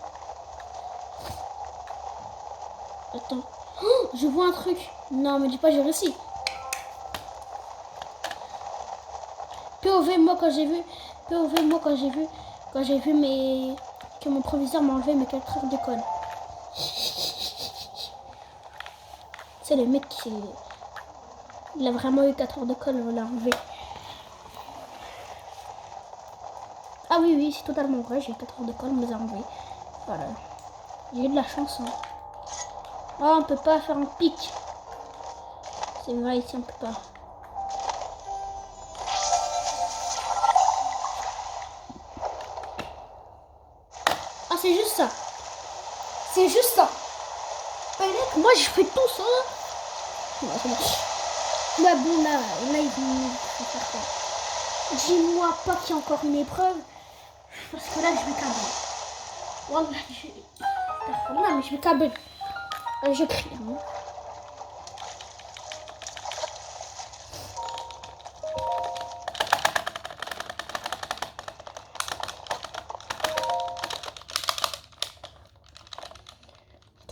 Attends. Oh, je vois un truc. Non, me dis pas j'ai réussi. POV, moi quand j'ai vu que mon proviseur m'a enlevé mes 4 heures d'école. C'est le mec qui... Il a vraiment eu 4 heures d'école, on l'a enlevé. Ah oui, c'est totalement vrai, j'ai eu 4 heures d'école, on me les a enlevés. Voilà. J'ai eu de la chance. Hein. Oh, on peut pas faire un pic. C'est vrai, ici on peut pas. Ah, c'est juste ça. C'est juste ça. Moi, je fais tout ça. Ouais, c'est bon. Ouais, bon, là, ils vont faire quoi? Dis-moi pas qu'il y a encore une épreuve. Parce que là, je vais câbler. Wallah, mais je vais câbler. Je crie. Hein.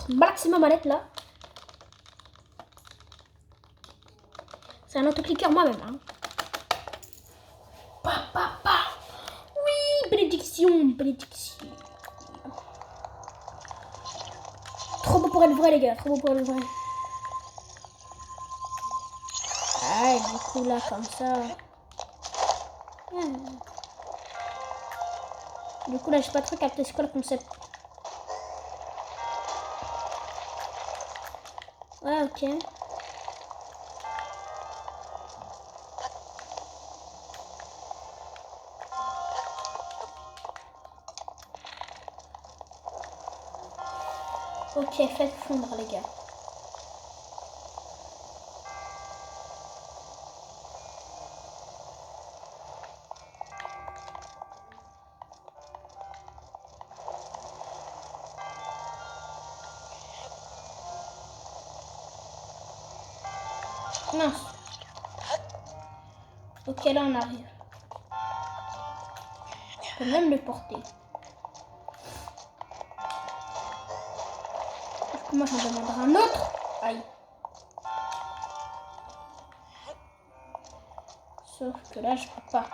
Maximum manette là. C'est un autocliqueur moi-même. Hein. Oui, bénédiction. pour être vrai, les gars. Trop beau pour être vrai. Ah, et du coup, là, comme ça. Du coup, là, j'ai pas trop capté c'est quoi le concept. Ouais, ok. Ok, faites fondre, les gars. Mince. Ok, là, on arrive. Je peux même le porter. Du coup, moi, j'en demanderai un autre. Aïe. Sauf que là, je peux pas.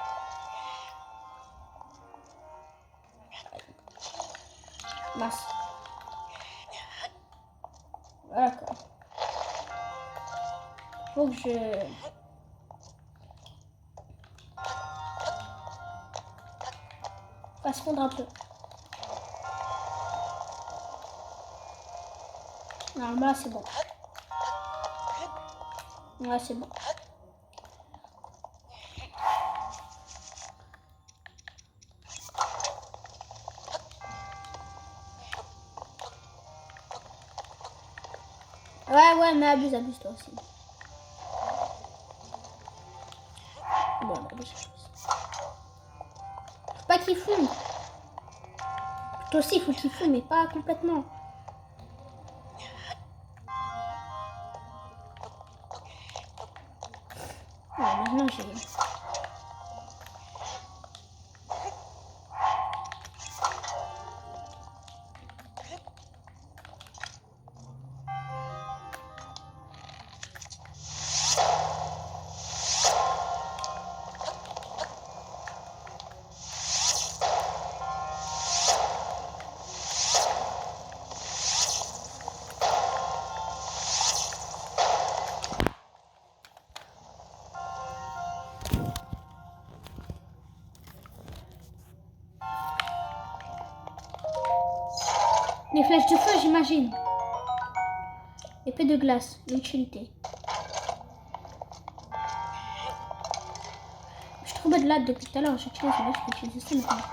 Mince. Voilà quoi. Faut que je... fasse fondre un peu. Normalement, là, c'est bon. Ouais, c'est bon. Ouais, mais abuse toi aussi. Bon, abuse. Faut pas qu'il fonde. Toi aussi, il faut qu'il fonde, mais pas complètement. Ouais, maintenant, j'ai... Les flèches de feu, j'imagine. Épée de glace, l'utilité. Je suis trop bête là depuis tout à l'heure. J'utilise là, je peux utiliser ça maintenant.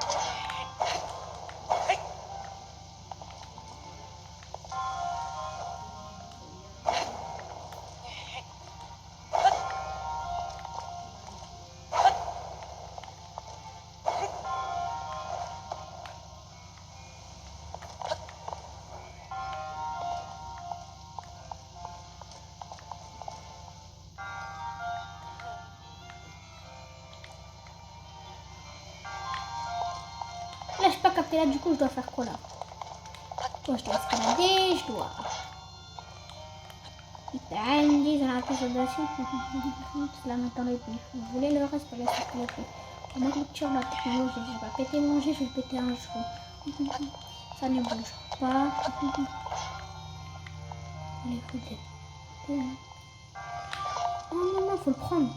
Là, je suis pas capté là, du coup, je dois faire quoi là? Bon, je dois escalader, je dois... عندي زرعة الزباسي cela m'attend les plus. Vous voulez le reste, laisse les plus. Comment culture la technologie, je vais péter manger, je vais péter un jour. Ça ne bouge pas. Allez, écoutez. Oh non, non, faut le prendre.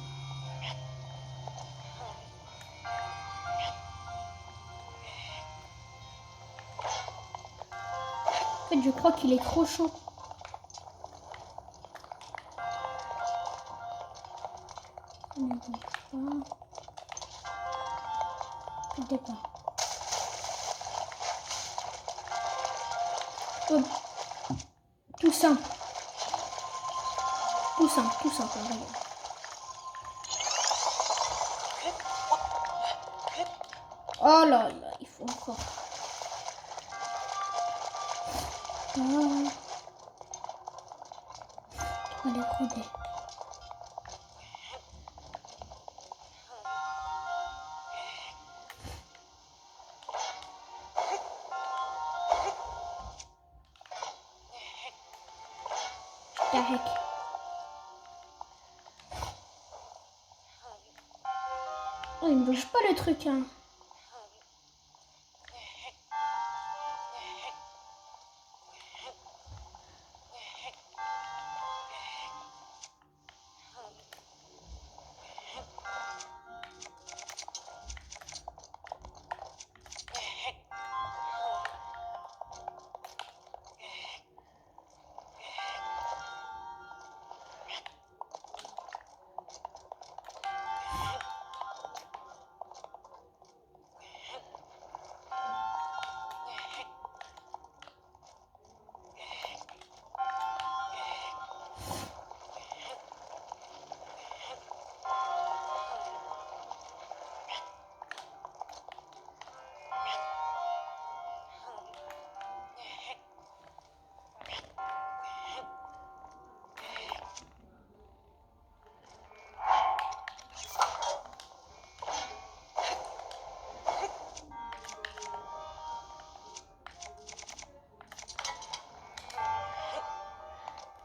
En fait, je crois qu'il est trop chaud. Ça ne bouge pas. Écoutez pas. Oh. Tout simple. Tout simple, tout simple. Regarde. Oh là là, il faut encore. Oh. On va les creuser. Tac. Oh, il ne bouge pas le truc, hein.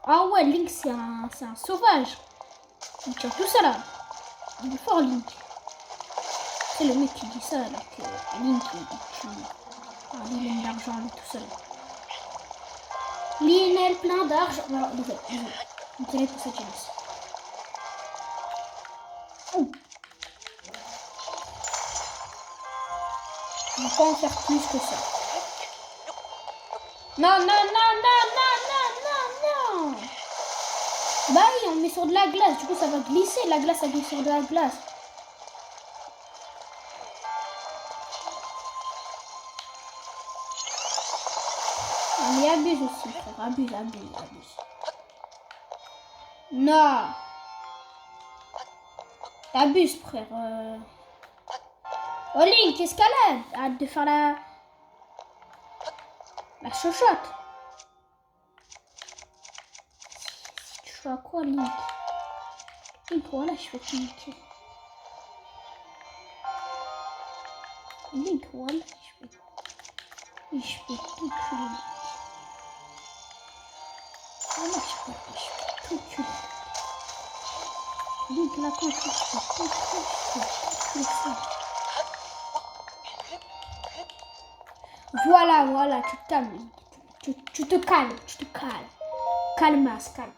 Ah ouais, Link, c'est un sauvage. Il tient tout ça là. Il est fort, Link. C'est le mec qui dit ça alors que Link, il aime l'argent lui tout seul. Lionel plein d'argent. Non, désolé. Désolé pour cette jeunesse. Oh. On va pas en faire plus que ça. Non, non, non, non, non, non, non, non. Bah oui, on met sur de la glace. Du coup, ça va glisser. La glace, ça glisse sur de la glace. Mais abuse aussi, frère. Abuse, abuse, abuse. Non. T'abuses, frère. Oh, Link, escalade. Arrête de faire la chochotte. Tu joues à quoi, Link? Link, voilà, je vais te niquer. Link, voilà, je vais tout tuer. Voilà, je vais tout tuer. Link, là, quand je vais tout tuer ça. Voilà, voilà, tu te calmes. Tu te calmes, tu te calmes. Calmasse, calme.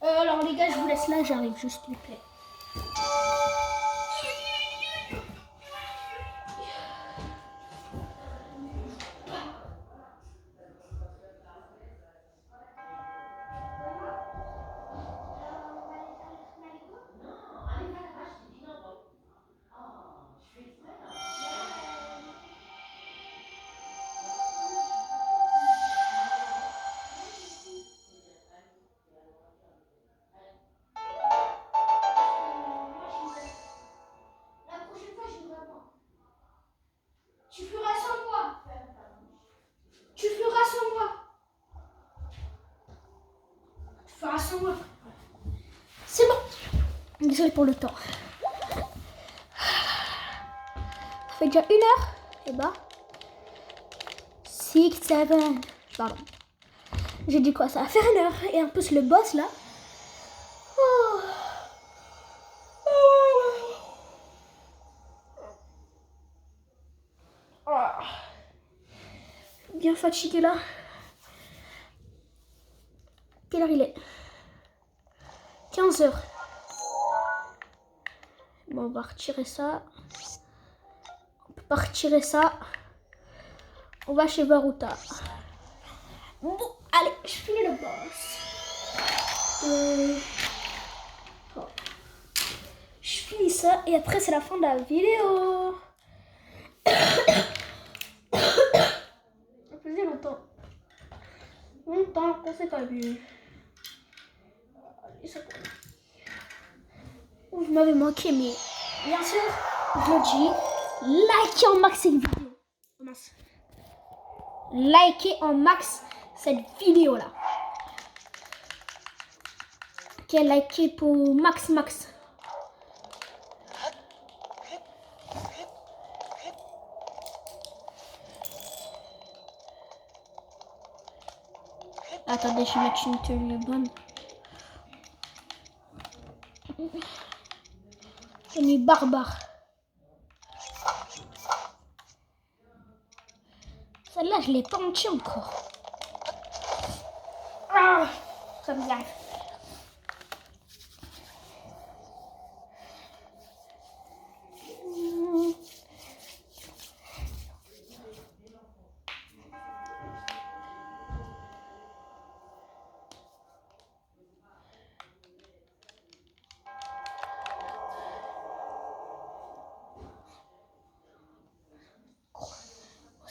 Alors les gars, je vous laisse là, j'arrive juste, s'il vous plaît. Tu feras sans moi. Tu feras sans moi. Tu feras sans moi. C'est bon. Désolé pour le temps. Ça fait déjà 1 heure. Et bah. 6, 7. Pardon. J'ai dit quoi? Ça va faire 1 heure. Et en plus, le boss là. Oh. Oh. Bien fatigué là. Quelle heure il est? 15 heures. Bon, on va retirer ça. On peut pas retirer ça. On va chez Baruta. Bon, allez, je finis le boss. Bon. Je finis ça et après c'est la fin de la vidéo. Ça faisait longtemps. Longtemps qu'on s'est pas vu. Vous m'avez manqué, mais bien sûr, je le dis, likez en max cette vidéo. Likez en max cette vidéo là. Ok, likez pour max. Attendez, je vais mettre une tenue bonne. Tenue barbare. Celle-là, je l'ai pas entier encore. Ah, ça me arrive.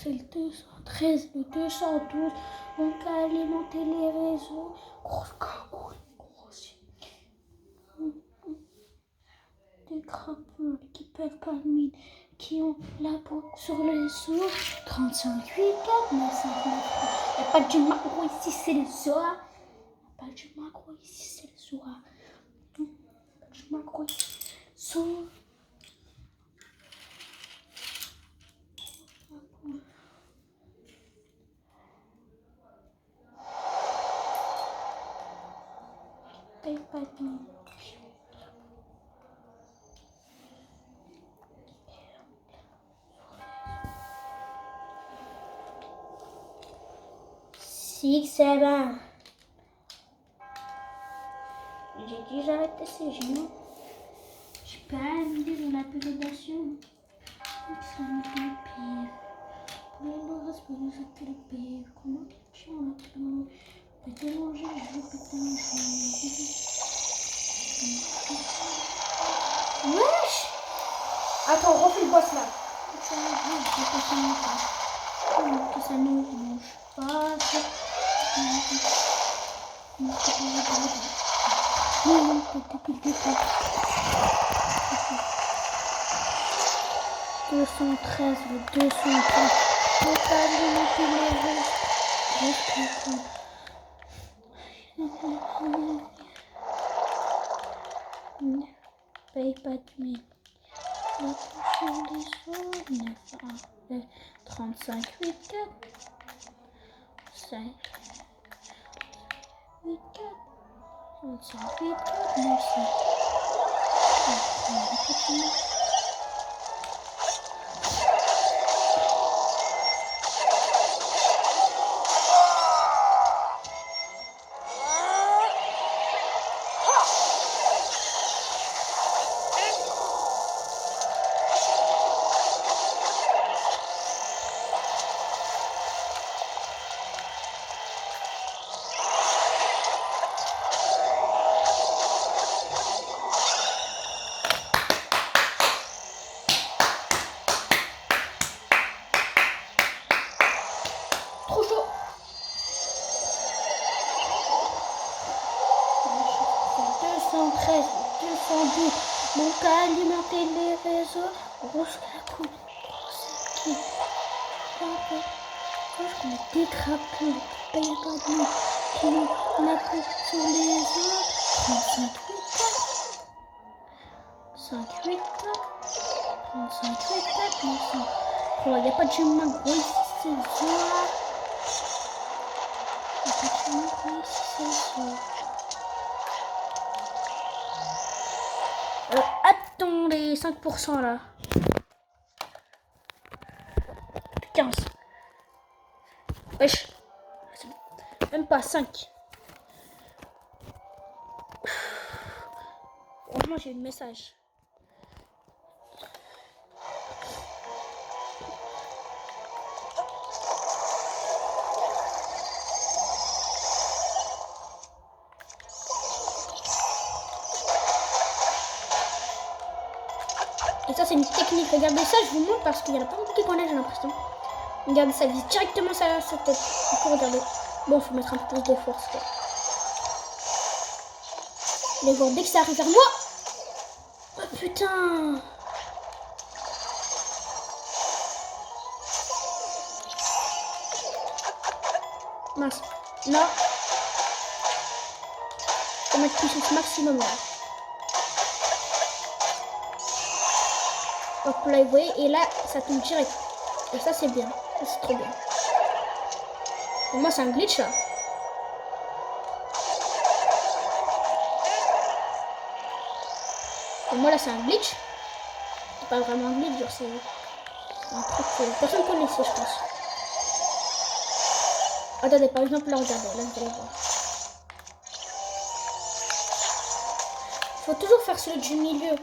C'est le 213, le 212. Donc alimenter les réseaux. Grosse cagoule. Des crapauds qui peuvent pas de mine, qui ont la peau sur les os. 35, 8, 4, 9, 5, 9. Y'a pas du macro ici, c'est les Zoa. Pas du macro ici, c'est les Zoa. Pas du macro ici. So. Six, seven. J'ai dit j'arrête de CG, non? J'ai pas envie de la périodation. Ça me fait pire. Pour le reste, pour nous, ça fait pire. Comment tu en as tout? Péter manger, je vais péter manger. Wesh! Attends, refais le boss là. Que ça ne bouge pas. « 213, le 213. Faut pas limiter paye pas de mine. La prochaine des zones. 35, 8, 4. 5, 8, 4. 35, 8, 4. 9, 5. Trop chaud. 213, 212. Mon cas alimenter les réseaux. Grosse la coupe. Grosse qui. Je qu'on est détraqué. Paye pas de nous. Qui la coupe sur les autres. 35, 8, 4. 5, 8, 4. 35, 8, 4. 9, oh, y a pas de chemin gros ici, c'est le soir. Y a pas de chemin gros ici, c'est le soir. Attendez, 5% là. 15. Wesh. Même pas 5. Franchement, j'ai eu le message. Et ça, c'est une technique. Regardez ça, je vous montre parce qu'il y en a pas beaucoup qui connaissent, j'ai l'impression. Regardez, ça vise directement sa tête. Il faut regarder. Bon, faut mettre un peu plus de force. Quoi. Les voir dès que ça arrive vers moi. Oh putain. Mince. Là. Faut mettre puissance maximum là. Hop là, vous voyez, et là, ça tombe direct. Et ça, c'est bien. Ça, c'est trop bien. Pour moi, c'est un glitch, là. Pour moi, là, c'est un glitch. C'est pas vraiment un glitch, genre, c'est un truc que personne connaissait, je pense. Attendez, par exemple, là, regardez. Là, vous allez voir. Faut toujours faire celui du milieu.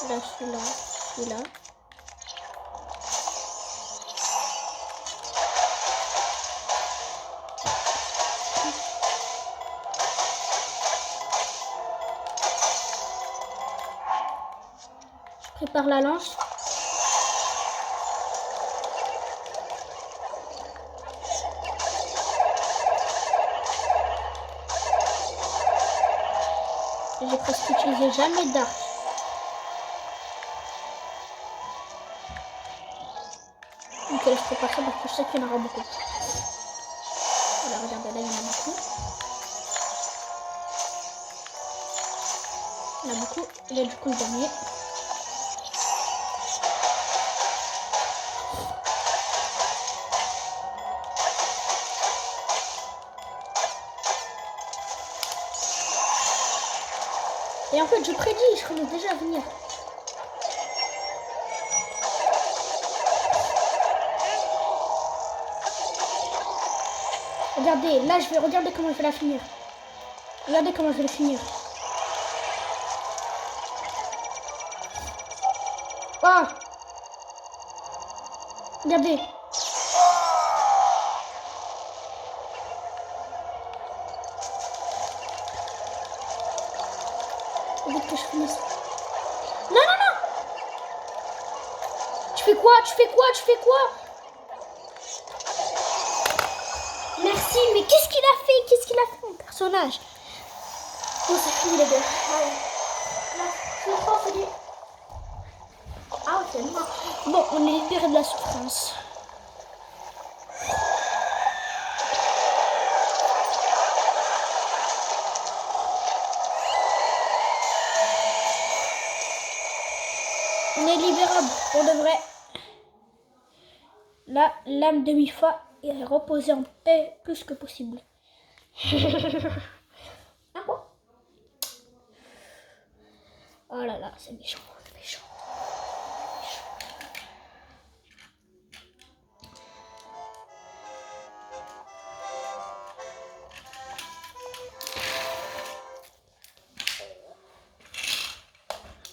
Là, celui-là, celui-là. Je prépare la lance. J'ai presque utilisé jamais d'arc. Ok, je prépare ça parce que je sais qu'il y en aura beaucoup. Voilà, regardez, là il y en a beaucoup. Il y en a beaucoup. Il y a du coup le dernier. Et en fait, je prédis, je connais déjà à venir. Regardez, là, je vais regarder comment je vais la finir. Regardez comment je vais la finir. Ah! Regardez. Vite que je finisse. Non, non, non! Tu fais quoi? Tu fais quoi? Tu fais quoi? Merci, mais qu'est-ce qu'il a fait? Qu'est-ce qu'il a fait, mon personnage? Bon, c'est fini, les gars. Allez. Là, je me prends, c'est Ah, ok, non. Bon, on est libéré de la souffrance. On est libérable, pour de vrai. Là, l'âme de Mifa est reposée en paix plus que possible. Ah bon? Oh là là, c'est méchant, c'est méchant.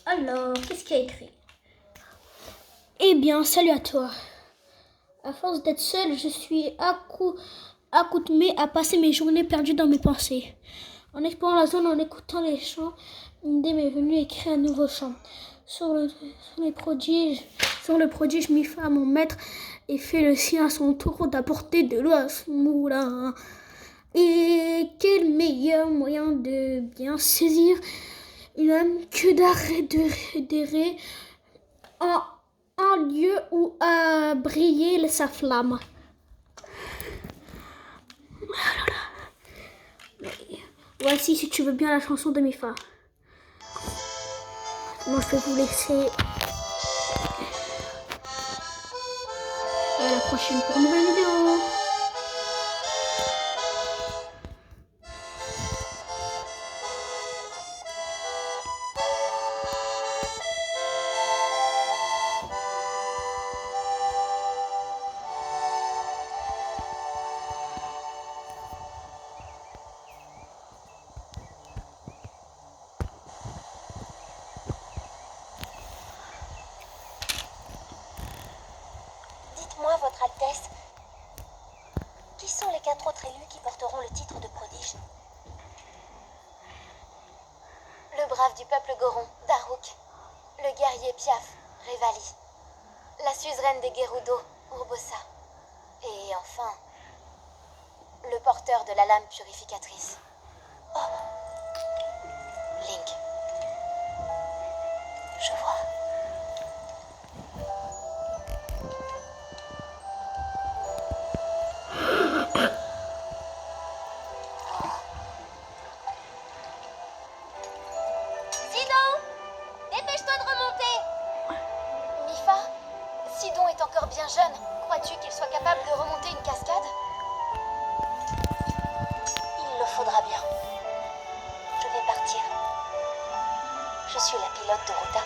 Alors, qu'est-ce qu'il y a écrit? Eh bien, salut à toi. À force d'être seule, je suis accoutumée à passer mes journées perdues dans mes pensées. En explorant la zone, en écoutant les chants, une idée m'est venue écrire un nouveau chant. Sur le prodige, Mifa, mon maître, et fait le sien à son tour d'apporter de l'eau à son moulin. Et quel meilleur moyen de bien saisir une âme que d'errer en un lieu où a brillé sa flamme. Voici, si tu veux bien, la chanson de Mifa. Moi, je vais vous laisser. Et à la prochaine pour une nouvelle vidéo. Dites-moi, Votre Altesse, qui sont les 4 autres élus qui porteront le titre de prodige? Le brave du peuple Goron, Daruk. Le guerrier Piaf, Revali. La suzeraine des Gerudo, Urbosa. Et enfin, le porteur de la lame purificatrice. Oh, Link. Je vois. Sidon! Dépêche-toi de remonter! Mifa, Sidon est encore bien jeune. Crois-tu qu'il soit capable de remonter une cascade? Il le faudra bien. Je vais partir. Je suis la pilote de Ruta.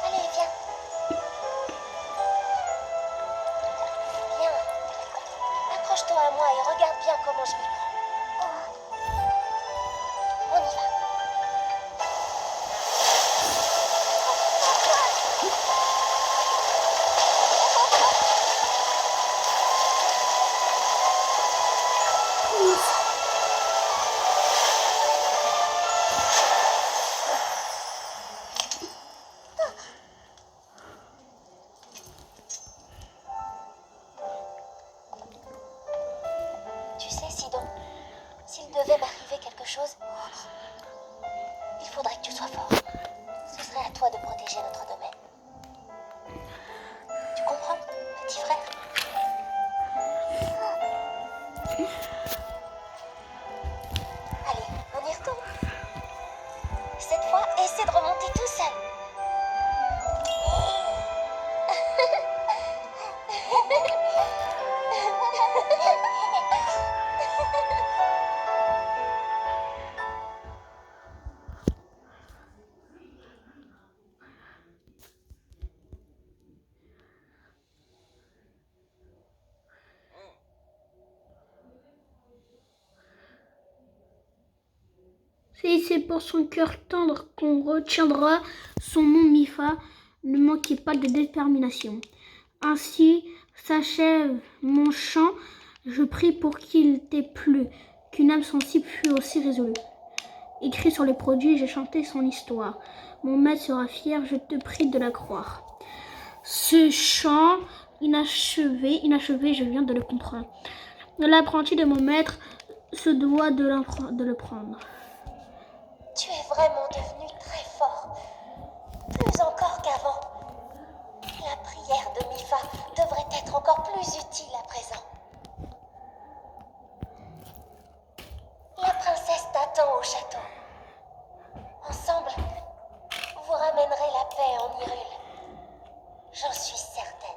Allez, viens. Viens. Accroche-toi à moi et regarde bien comment je me prends. On y va. Tu sais, Sidon, s'il devait m'arriver quelque chose, il faudrait que tu sois fort. Ce serait à toi de protéger notre domaine. Tu comprends, petit frère? C'est pour son cœur tendre qu'on retiendra son nom Mifa. Ne manquez pas de détermination. Ainsi s'achève mon chant. Je prie pour qu'il t'ait plu, qu'une âme sensible fût aussi résolue. Écrit sur les produits, j'ai chanté son histoire. Mon maître sera fier, je te prie de la croire. Ce chant inachevé, je viens de le comprendre. L'apprenti de mon maître se doit de le prendre. Tu es vraiment devenu très fort. Plus encore qu'avant. La prière de Mifa devrait être encore plus utile à présent. La princesse t'attend au château. Ensemble, vous ramènerez la paix en Hyrule. J'en suis certaine.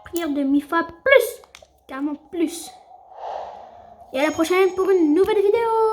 Prière de Mifa plus, carrément plus. Et à la prochaine pour une nouvelle vidéo.